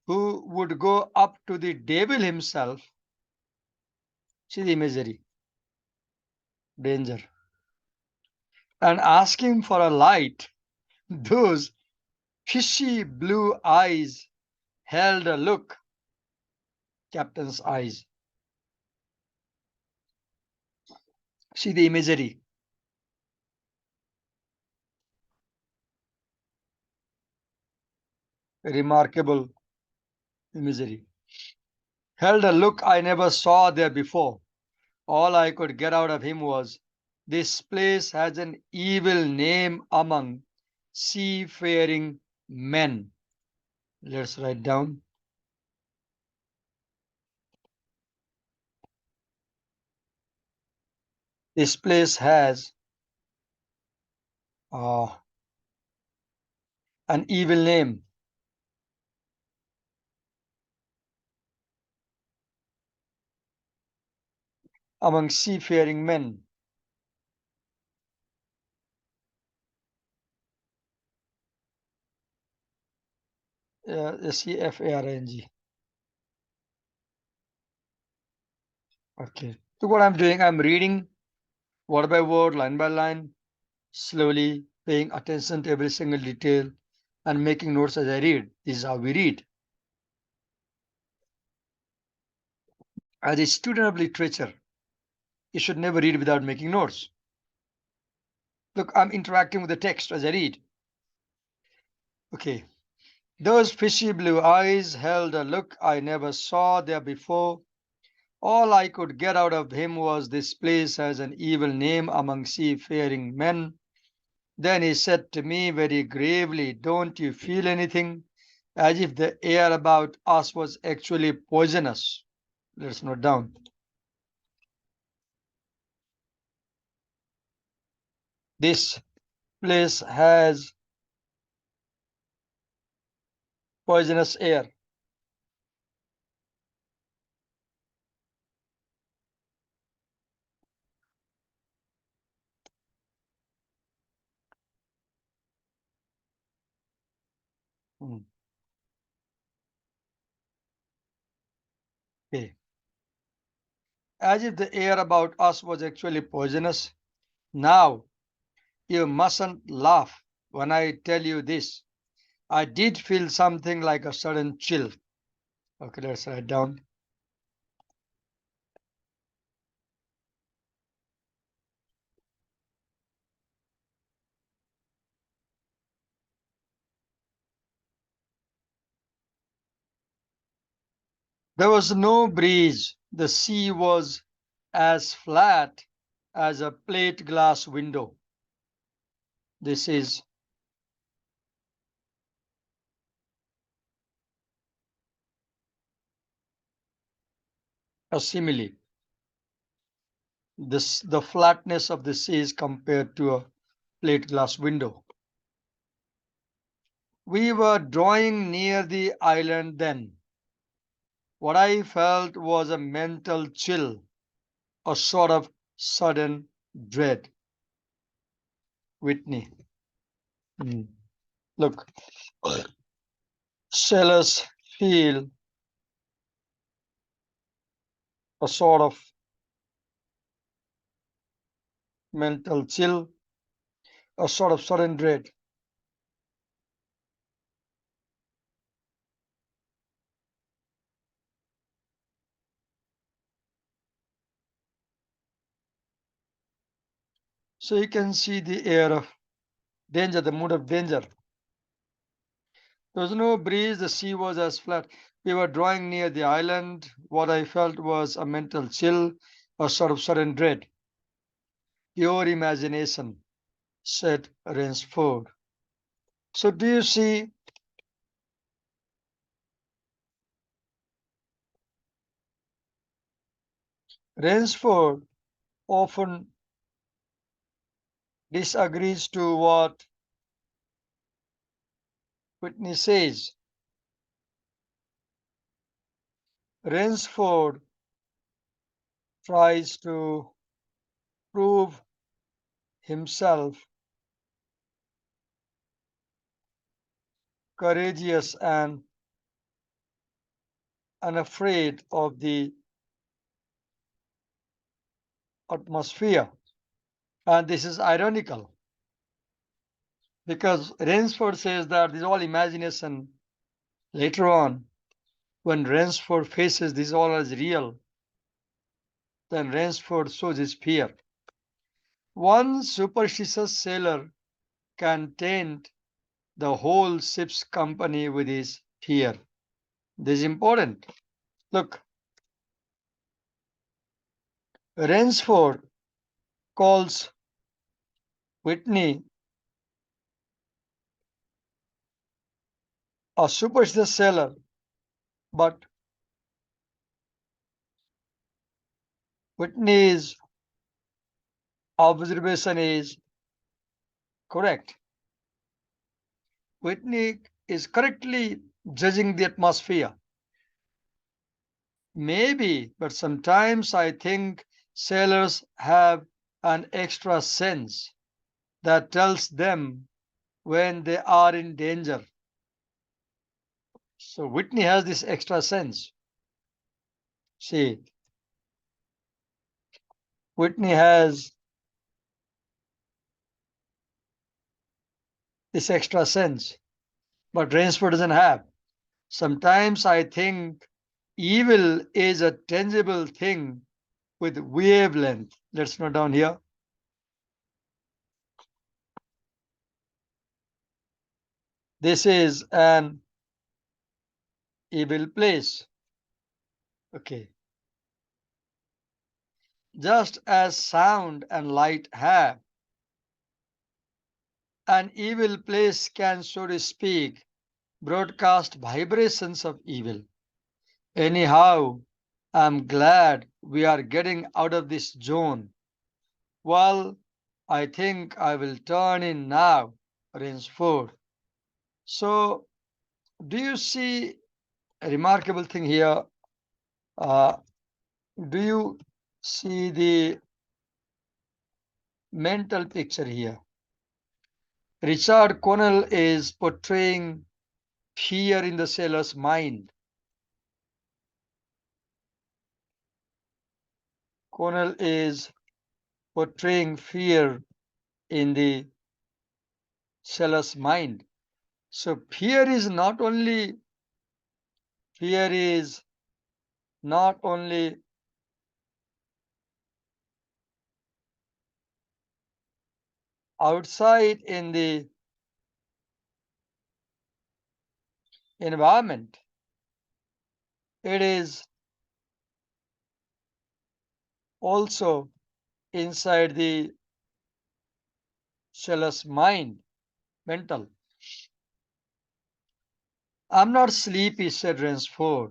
Who would go up to the devil himself. See the imagery. Danger. And ask him for a light. Those fishy blue eyes held a look. Captain's eyes. See the imagery. Remarkable imagery. Held a look I never saw there before. All I could get out of him was, this place has an evil name among seafaring men. Let's write down. This place has uh, an evil name among seafaring men. SEFARNG. Okay. So what I'm doing, I'm reading word by word, line by line, slowly paying attention to every single detail and making notes as I read. This is how we read. As a student of literature, you should never read without making notes. Look, I'm interacting with the text as I read. Okay. Those fishy blue eyes held a look I never saw there before. All I could get out of him was this place has an evil name among seafaring men. Then he said to me very gravely, "Don't you feel anything?" As if the air about us was actually poisonous. Let's note down. This place has poisonous air. Hmm. Okay. As if the air about us was actually poisonous. Now, you mustn't laugh when I tell you this. I did feel something like a sudden chill. Okay, let's write down. There was no breeze. The sea was as flat as a plate glass window. This is a simile. The flatness of the sea is compared to a plate glass window. We were drawing near the island then. What I felt was a mental chill, a sort of sudden dread. Whitney. Hmm. Look, sailors feel a sort of mental chill, a sort of sudden dread. So you can see the air of danger, the mood of danger. There was no breeze, the sea was as flat. We were drawing near the island. What I felt was a mental chill, a sort of sudden dread. Pure imagination, said Rainsford. So do you see Rainsford often disagrees to what Whitney says. Rainsford tries to prove himself courageous and unafraid of the atmosphere. And this is ironical because Rainsford says that this is all imagination. Later on, when Rainsford faces this all as real, then Rainsford shows his fear. One superstitious sailor can taint the whole ship's company with his fear. This is important. Look, Rainsford calls Whitney a superstitious sailor, but Whitney's observation is correct. Whitney is correctly judging the atmosphere. Maybe, but sometimes I think sailors have an extra sense that tells them when they are in danger. So Whitney has this extra sense. See, Whitney has this extra sense, but Rainsford doesn't have. Sometimes I think evil is a tangible thing with wavelength. Let's note down here. This is an evil place. Okay. Just as sound and light have, an evil place can, so to speak, broadcast vibrations of evil. Anyhow, I'm glad we are getting out of this zone. Well, I think I will turn in now, Rainsford. So, do you see a remarkable thing here? Uh, do you see the mental picture here? Richard Connell is portraying fear in the sailor's mind. Connell is portraying fear in the sailor's mind. So fear is not only outside in the environment, it is also inside the sailor's mind, mental. I'm not sleepy, said Ransford.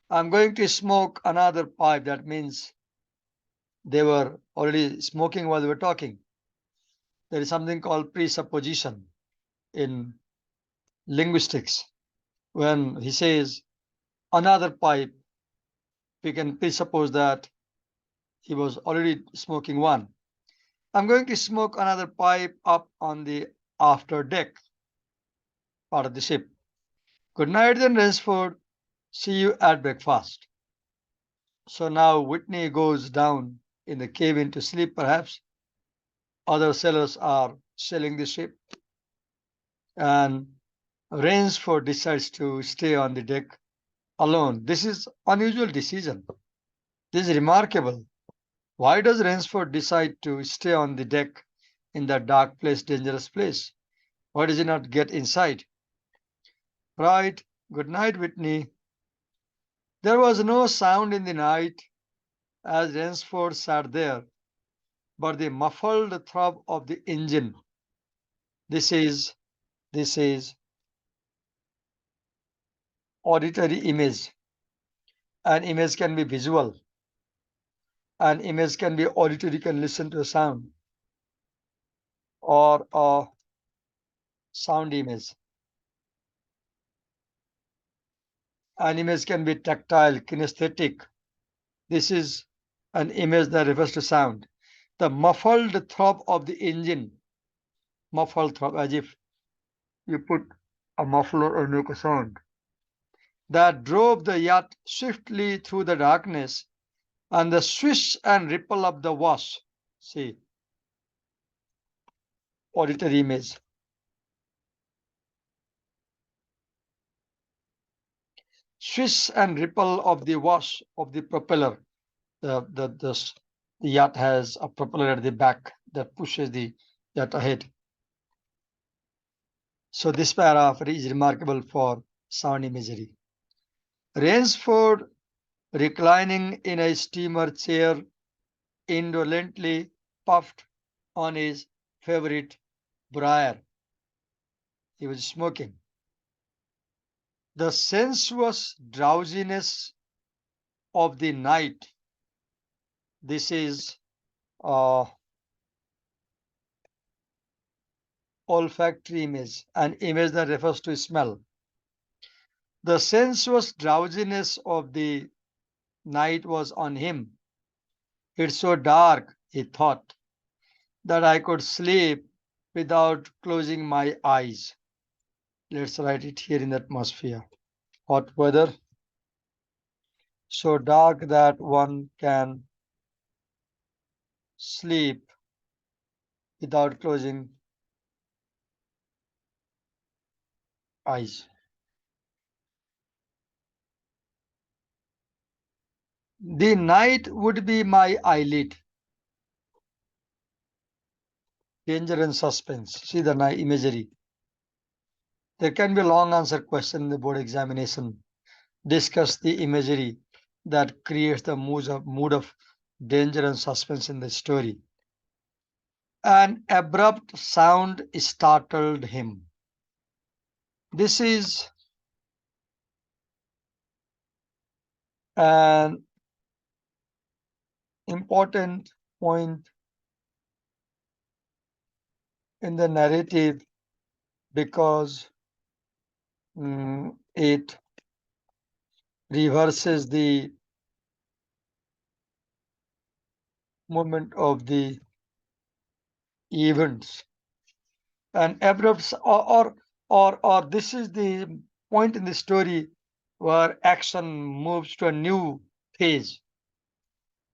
I'm going to smoke another pipe. That means they were already smoking while they were talking. There is something called presupposition in linguistics. When he says another pipe, we can presuppose that he was already smoking one. I'm going to smoke another pipe up on the after deck part of the ship. Good night then, Ransford. See you at breakfast. So now Whitney goes down in the cabin to sleep, perhaps. Other sailors are sailing the ship, and Rainsford decides to stay on the deck alone. This is unusual decision. This is remarkable. Why does Rainsford decide to stay on the deck in that dark place, dangerous place? Why does he not get inside? Right. Good night, Whitney. There was no sound in the night as Rainsford sat there, but the muffled throb of the engine. This is this is auditory image. An image can be visual. An image can be auditory, you can listen to a sound, or a sound image. An image can be tactile, kinesthetic. This is an image that refers to sound. The muffled throb of the engine, muffled throb, as if you put a muffler and make a sound, that drove the yacht swiftly through the darkness, and the swish and ripple of the wash. See, auditory image. Swish and ripple of the wash of the propeller. The yacht has a propeller at the back that pushes the yacht ahead. So this paragraph is remarkable for sound imagery. Rainsford, reclining in a steamer chair, indolently puffed on his favorite briar. He was smoking. The sensuous drowsiness of the night. This is olfactory image, an image that refers to smell. The sensuous drowsiness of the night was on him. It's so dark, he thought, that I could sleep without closing my eyes. Let's write it here in the atmosphere. hot weather, so dark that one can sleep without closing eyes. The night would be my eyelid. Danger and suspense. See the imagery. There can be a long answer question in the board examination. Discuss the imagery that creates the mood of danger and suspense in the story. An abrupt sound startled him. This is an important point in the narrative because it reverses the movement of the events. An abrupt or this is the point in the story where action moves to a new phase.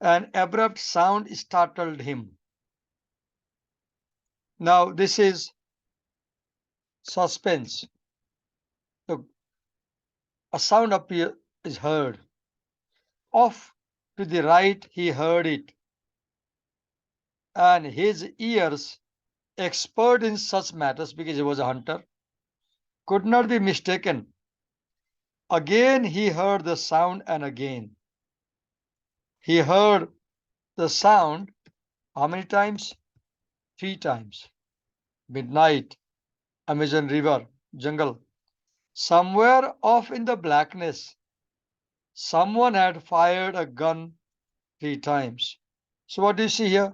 An abrupt sound startled him. Now this is suspense. Look, a sound is heard. Off to the right he heard it, and his ears, expert in such matters because he was a hunter, could not be mistaken. Again he heard the sound, and again he heard the sound. How many times? 3 times. Midnight, Amazon River, jungle. Somewhere off in the blackness, someone had fired a gun 3 times. So what do you see here?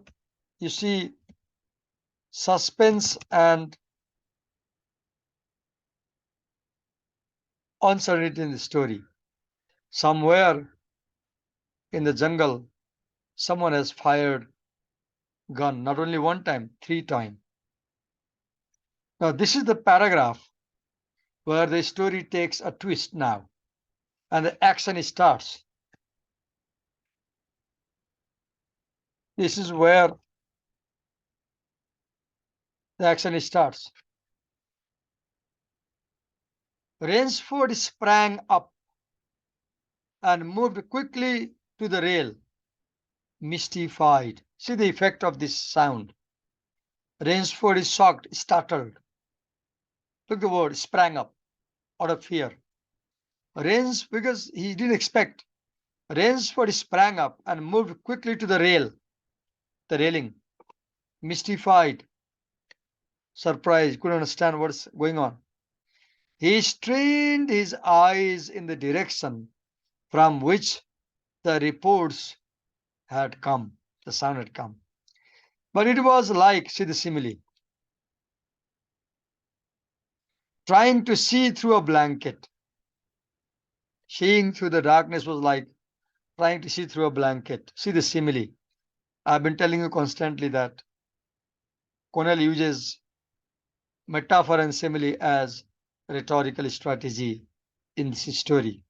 You see suspense and uncertainty in the story. Somewhere in the jungle, someone has fired gun, not only 1 time, 3 times. Now this is the paragraph where the story takes a twist now, and the action starts. This is where the action starts. Rainsford sprang up and moved quickly to the rail, mystified. See the effect of this sound. Rainsford is shocked, startled. Look the word, sprang up, out of fear. Because he didn't expect. Rainsford sprang up and moved quickly to the railing, mystified, surprised, couldn't understand what's going on. He strained his eyes in the direction from which the reports had come, the sound had come. But it was like, see the simile, trying to see through a blanket. Seeing through the darkness was like trying to see through a blanket. See the simile. I've been telling you constantly that Connell uses metaphor and simile as rhetorical strategy in this story.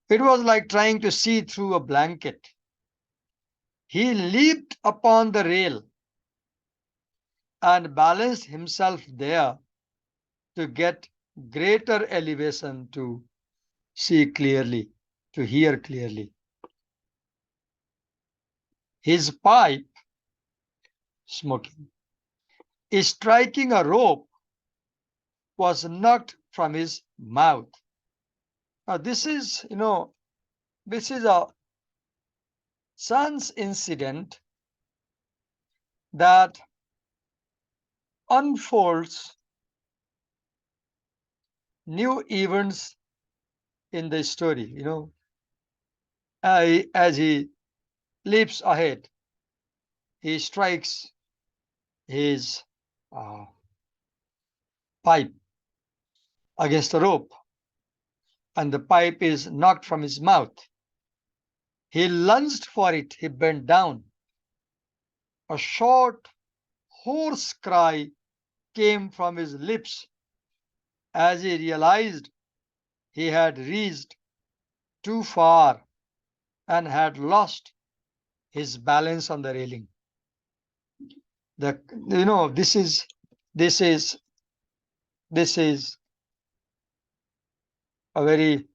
It was like trying to see through a blanket. He leaped upon the rail and balanced himself there to get greater elevation to see clearly, to hear clearly. His pipe, smoking, striking a rope, was knocked from his mouth. Now this is, this is a chance incident that unfolds new events in the story. As he leaps ahead, he strikes his pipe against a rope, and the pipe is knocked from his mouth. He lunged for it. He bent down. A short, hoarse cry came from his lips as he realized he had reached too far and had lost his balance on the railing. The you know this is this is a very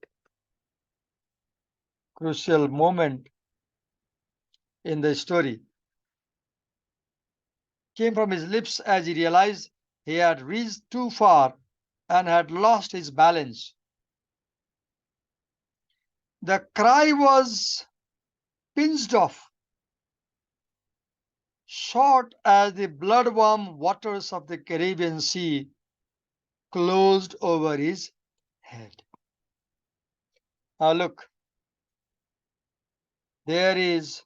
crucial moment in the story. Came from his lips as he realized he had reached too far and had lost his balance. The cry was pinched off, short as the blood-warm waters of the Caribbean Sea closed over his head. Now look, there is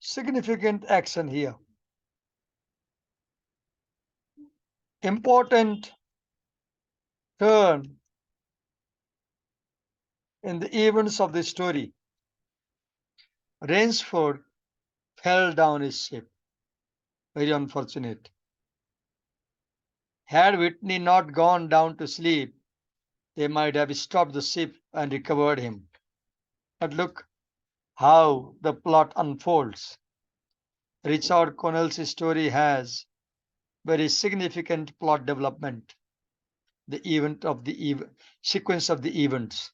significant action here. Important turn in the events of the story. Rainsford fell down his ship. Very unfortunate. Had Whitney not gone down to sleep, they might have stopped the ship and recovered him. But look how the plot unfolds. Richard Connell's story has very significant plot development, the sequence of the events.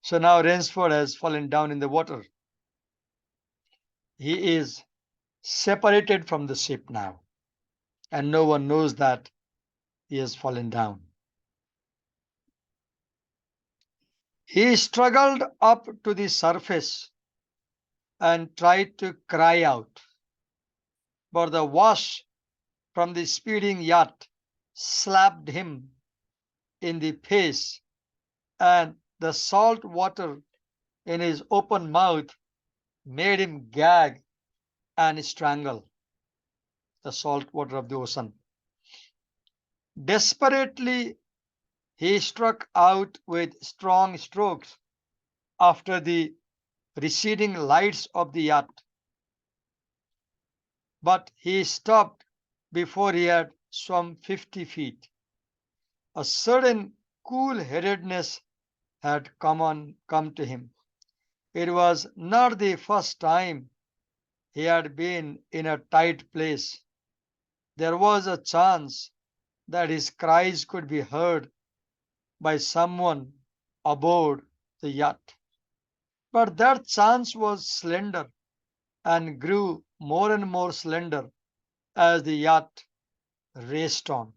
So now Rainsford has fallen down in the water. He is separated from the ship now, and no one knows that he has fallen down. He struggled up to the surface and tried to cry out, but the wash from the speeding yacht slapped him in the face, and the salt water in his open mouth made him gag and strangle. The salt water of the ocean. Desperately, he struck out with strong strokes after the receding lights of the yacht, but he stopped before he had swum 50 feet. A sudden cool-headedness had come to him. It was not the first time he had been in a tight place. There was a chance that his cries could be heard by someone aboard the yacht. But that chance was slender and grew more and more slender as the yacht raced on.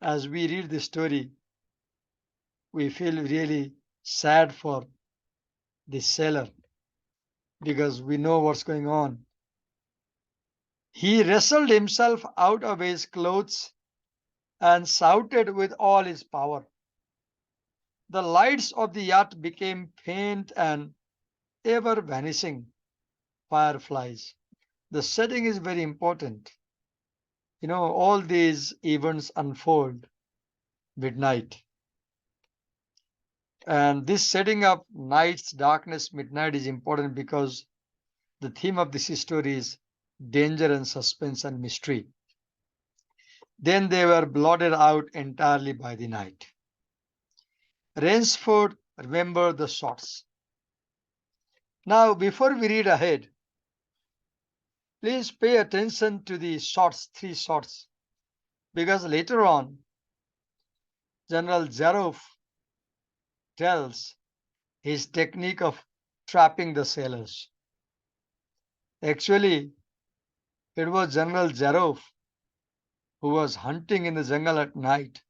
As we read the story, we feel really sad for the sailor because we know what's going on. He wrestled himself out of his clothes and shouted with all his power. The lights of the yacht became faint and ever vanishing fireflies. The setting is very important. All these events unfold midnight. And this setting up night's darkness, midnight is important because the theme of this story is danger and suspense and mystery. Then they were blotted out entirely by the night. Rainsford remembered the shots. Now, before we read ahead, please pay attention to the shots, 3 shots, because later on, General Zaroff tells his technique of trapping the sailors. Actually, it was General Zaroff who was hunting in the jungle at night,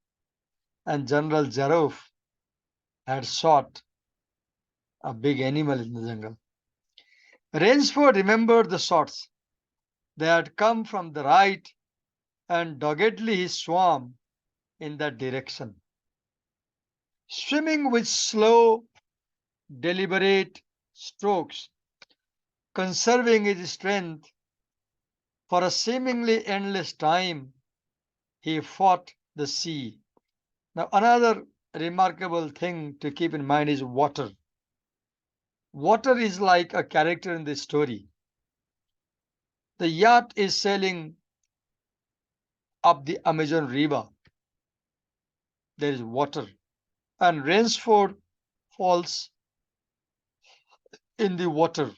and General Zaroff had shot a big animal in the jungle. Rainsford remembered the shots. They had come from the right, and doggedly he swam in that direction, swimming with slow, deliberate strokes, conserving his strength. For a seemingly endless time, he fought the sea. Now, another remarkable thing to keep in mind is water. Water is like a character in this story. The yacht is sailing up the Amazon River. There is water, and Rainsford falls in the water.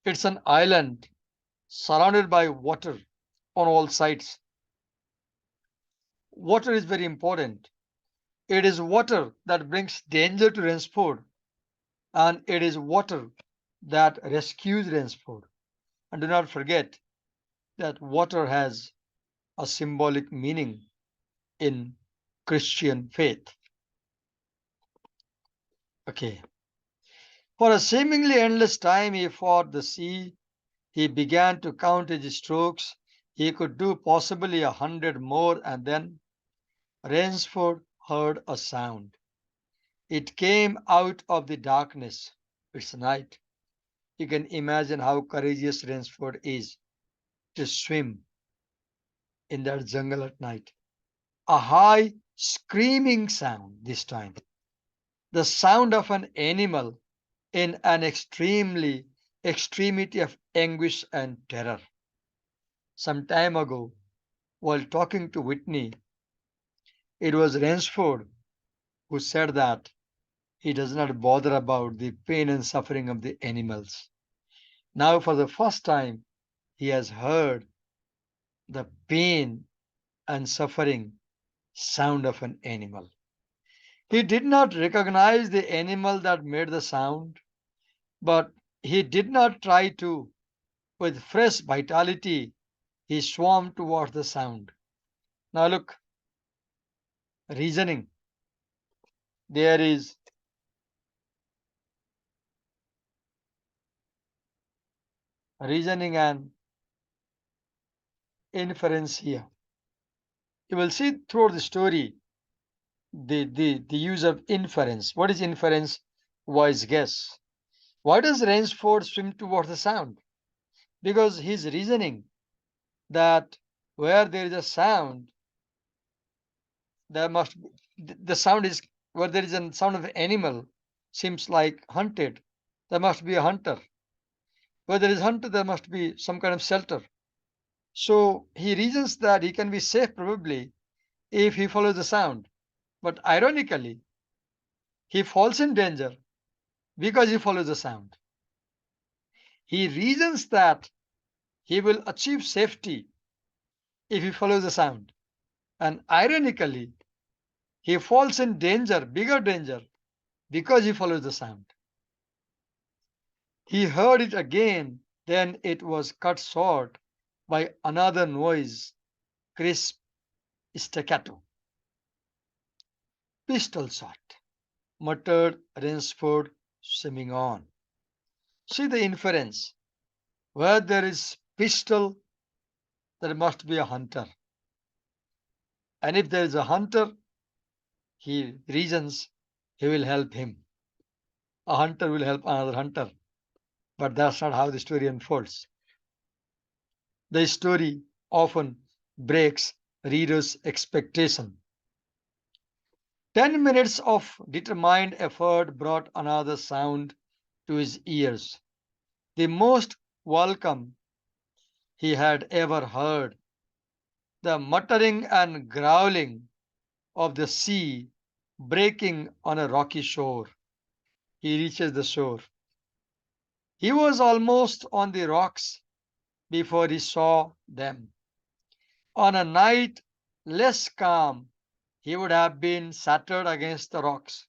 It's an island surrounded by water on all sides. Water is very important. It is water that brings danger to Rainsford, and it is water that rescues Rainsford. And do not forget that water has a symbolic meaning in Christian faith. Okay. For a seemingly endless time, he fought the sea. He began to count his strokes. He could do possibly 100 more, and then Rainsford heard a sound. It came out of the darkness. It's night. You can imagine how courageous Rainsford is to swim in that jungle at night. A high, screaming sound this time. The sound of an animal in an extremity of anguish and terror. Some time ago, while talking to Whitney, it was Rainsford who said that he does not bother about the pain and suffering of the animals. Now, for the first time, he has heard the pain and suffering sound of an animal. He did not recognize the animal that made the sound, but he did not try to. With fresh vitality, he swarmed towards the sound. Now, look, reasoning. There is reasoning and inference here. You will see throughout the story the use of inference. What is inference? Wise guess. Why does Rainsford swim towards the sound? Because he's reasoning that where there is a sound, there must be, the sound is where there is a sound of an animal seems like hunted. There must be a hunter. Where there is hunter, there must be some kind of shelter. So he reasons that he can be safe probably if he follows the sound. But ironically, he falls in danger because he follows the sound. He reasons that he will achieve safety if he follows the sound. And ironically, he falls in danger, bigger danger, because he follows the sound. He heard it again, then it was cut short by another noise, crisp staccato. Pistol shot, muttered Rainsford, swimming on. See the inference. Where there is pistol, there must be a hunter. And if there is a hunter, he reasons he will help him. A hunter will help another hunter. But that's not how the story unfolds. The story often breaks readers' expectation. 10 minutes of determined effort brought another sound to his ears, the most welcome he had ever heard, the muttering and growling of the sea breaking on a rocky shore. He reaches the shore. He was almost on the rocks before he saw them. On a night less calm, he would have been shattered against the rocks.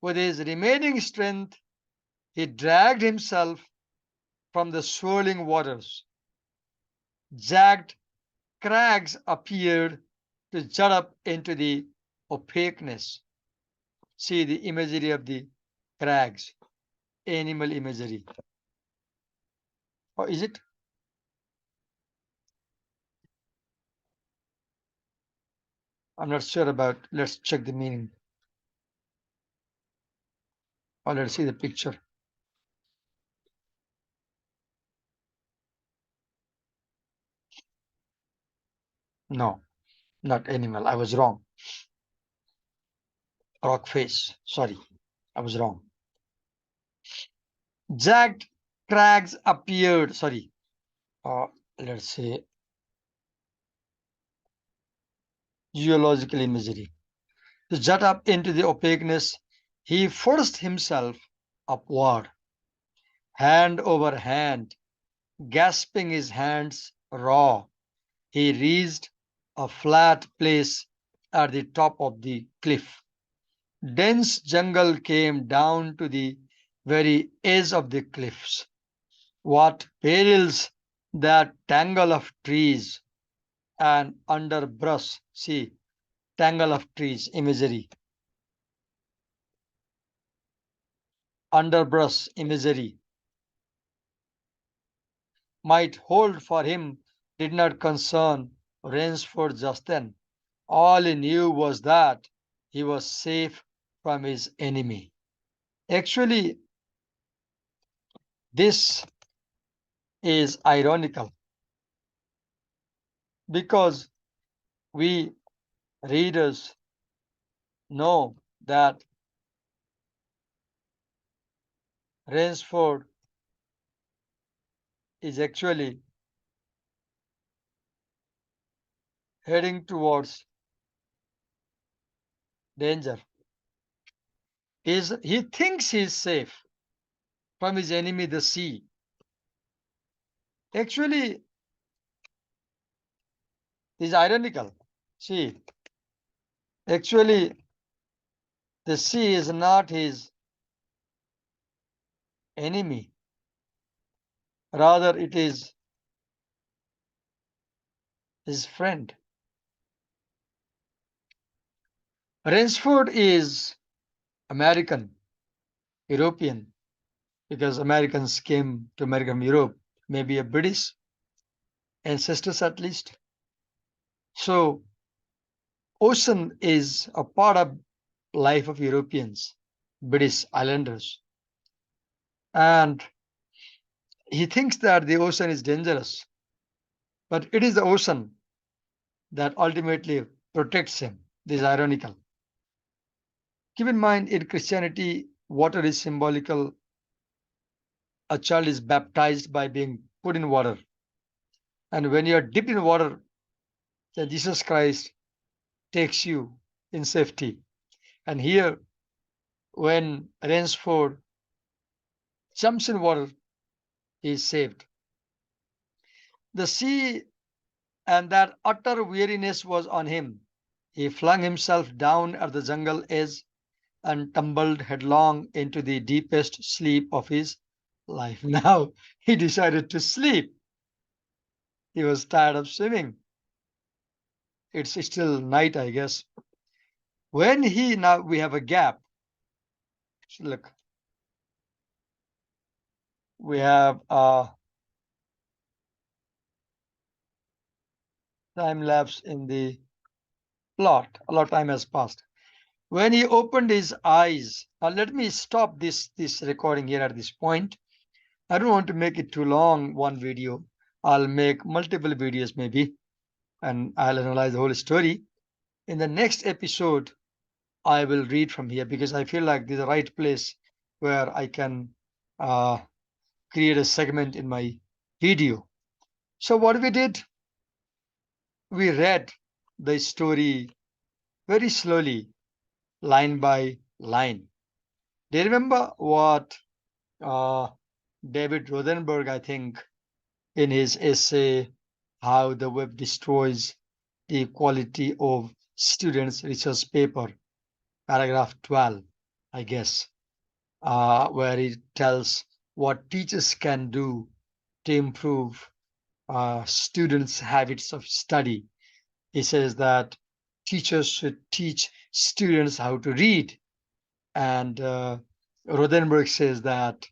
With his remaining strength, he dragged himself from the swirling waters. Jagged crags appeared to jut up into the opaqueness. See the imagery of the crags, animal imagery. Or is it? I'm not sure about. Let's check the meaning. Or let's see the picture. No, not animal. I was wrong. Rock face. Sorry, I was wrong. Jagged crags appeared. Sorry. Let's say geological imagery. To jut up into the opaqueness, he forced himself upward, hand over hand, gasping his hands raw. He reached a flat place at the top of the cliff. Dense jungle came down to the very edge of the cliffs. What perils that tangle of trees and underbrush. See, tangle of trees imagery. Underbrush imagery might hold for him did not concern Rainsford just then. All he knew was that he was safe from his enemy. Actually, this is ironical because we readers know that Rainsford is actually heading towards danger. He thinks he is safe from his enemy, the sea. Actually, this is ironical. See, actually, the sea is not his enemy. Rather, it is his friend. Rainsford is American, European, because Americans came to America from Europe, maybe a British ancestors at least. So, ocean is a part of life of Europeans, British islanders. And he thinks that the ocean is dangerous, but it is the ocean that ultimately protects him. This is ironical. Keep in mind, in Christianity, water is symbolical. A child is baptized by being put in water. And when you are dipped in water, then Jesus Christ takes you in safety. And here, when Rainsford jumps in water, he is saved. The sea and that utter weariness was on him. He flung himself down at the jungle edge and tumbled headlong into the deepest sleep of his life. Now he decided to sleep. He was tired of swimming. It's still night, I guess. Now we have a gap. So look, we have a time lapse in the plot. A lot of time has passed. When he opened his eyes, now let me stop this recording here at this point. I don't want to make it too long, one video. I'll make multiple videos maybe, and I'll analyze the whole story. In the next episode, I will read from here because I feel like this is the right place where I can uh, create a segment in my video. So what we did, we read the story very slowly, line by line. Do you remember what uh, David Rothenberg, I think, in his essay, How the Web Destroys the Quality of Students' Research Paper, paragraph 12, I guess, where he tells what teachers can do to improve students' habits of study. He says that teachers should teach students how to read. And Rothenberg says that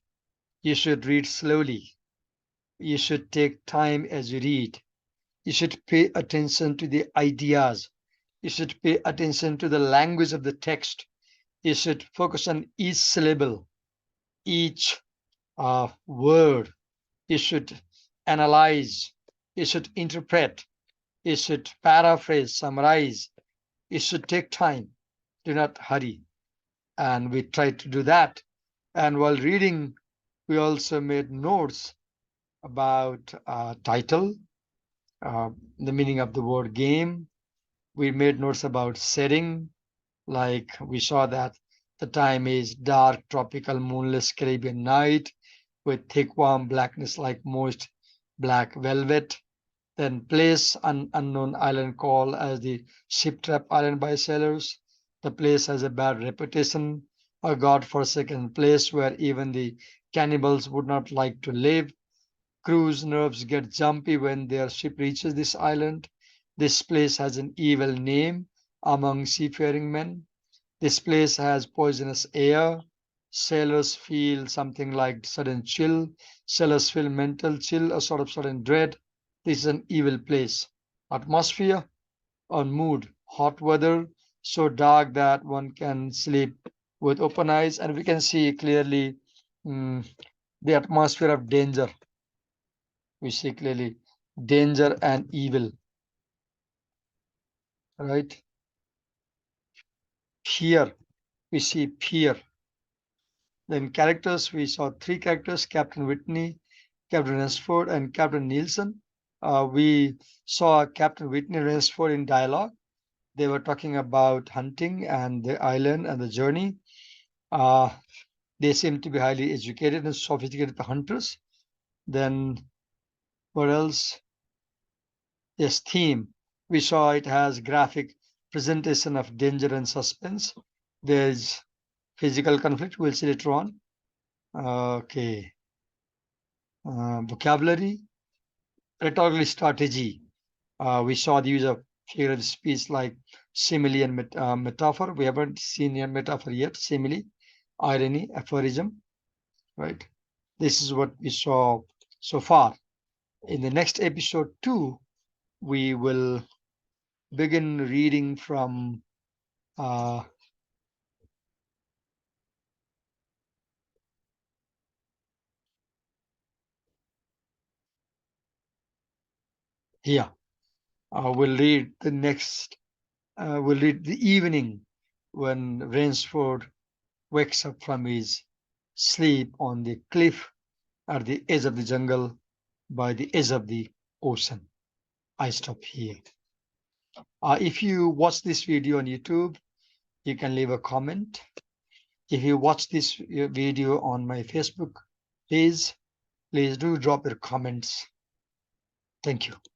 you should read slowly. You should take time as you read. You should pay attention to the ideas. You should pay attention to the language of the text. You should focus on each syllable, each word. You should analyze. You should interpret. You should paraphrase, summarize. You should take time. Do not hurry. And we tried to do that. And while reading, we also made notes about title, the meaning of the word game, We made notes about setting, like we saw that the time is dark, tropical, moonless Caribbean night with thick, warm blackness like moist black velvet. Then place, an unknown island called as the Ship Trap Island by sailors. The place has a bad reputation, a god-forsaken place where even the cannibals would not like to live. Crew's nerves get jumpy when their ship reaches this island. This place has an evil name among seafaring men. This place has poisonous air. Sailors feel something like sudden chill. Sailors feel mental chill, a sort of sudden dread. This is an evil place. Atmosphere or mood, hot weather, so dark that one can sleep with open eyes, and we can see clearly mm, the atmosphere of danger. We see clearly danger and evil, right? Fear, we see fear. Then characters, we saw three characters: Captain Whitney, Captain Rensford, and Captain Nielsen. We saw Captain Whitney and Rensford in dialogue. They were talking about hunting and the island and the journey. Uh, they seem to be highly educated and sophisticated hunters. Then what else? Yes, theme. We saw it has graphic presentation of danger and suspense. There's physical conflict. We'll see later on. Okay. Vocabulary, rhetorical strategy. We saw the use of figurative speech like simile and metaphor. We haven't seen a metaphor yet. Simile, irony, aphorism, right? This is what we saw so far. In the next episode 2, we will begin reading from uh, here. We'll read the next, we'll read the evening when Rainsford wakes up from his sleep on the cliff at the edge of the jungle by the edge of the ocean. I stop here. If you watch this video on YouTube, you can leave a comment. If you watch this video on my Facebook page, please do drop your comments. Thank you.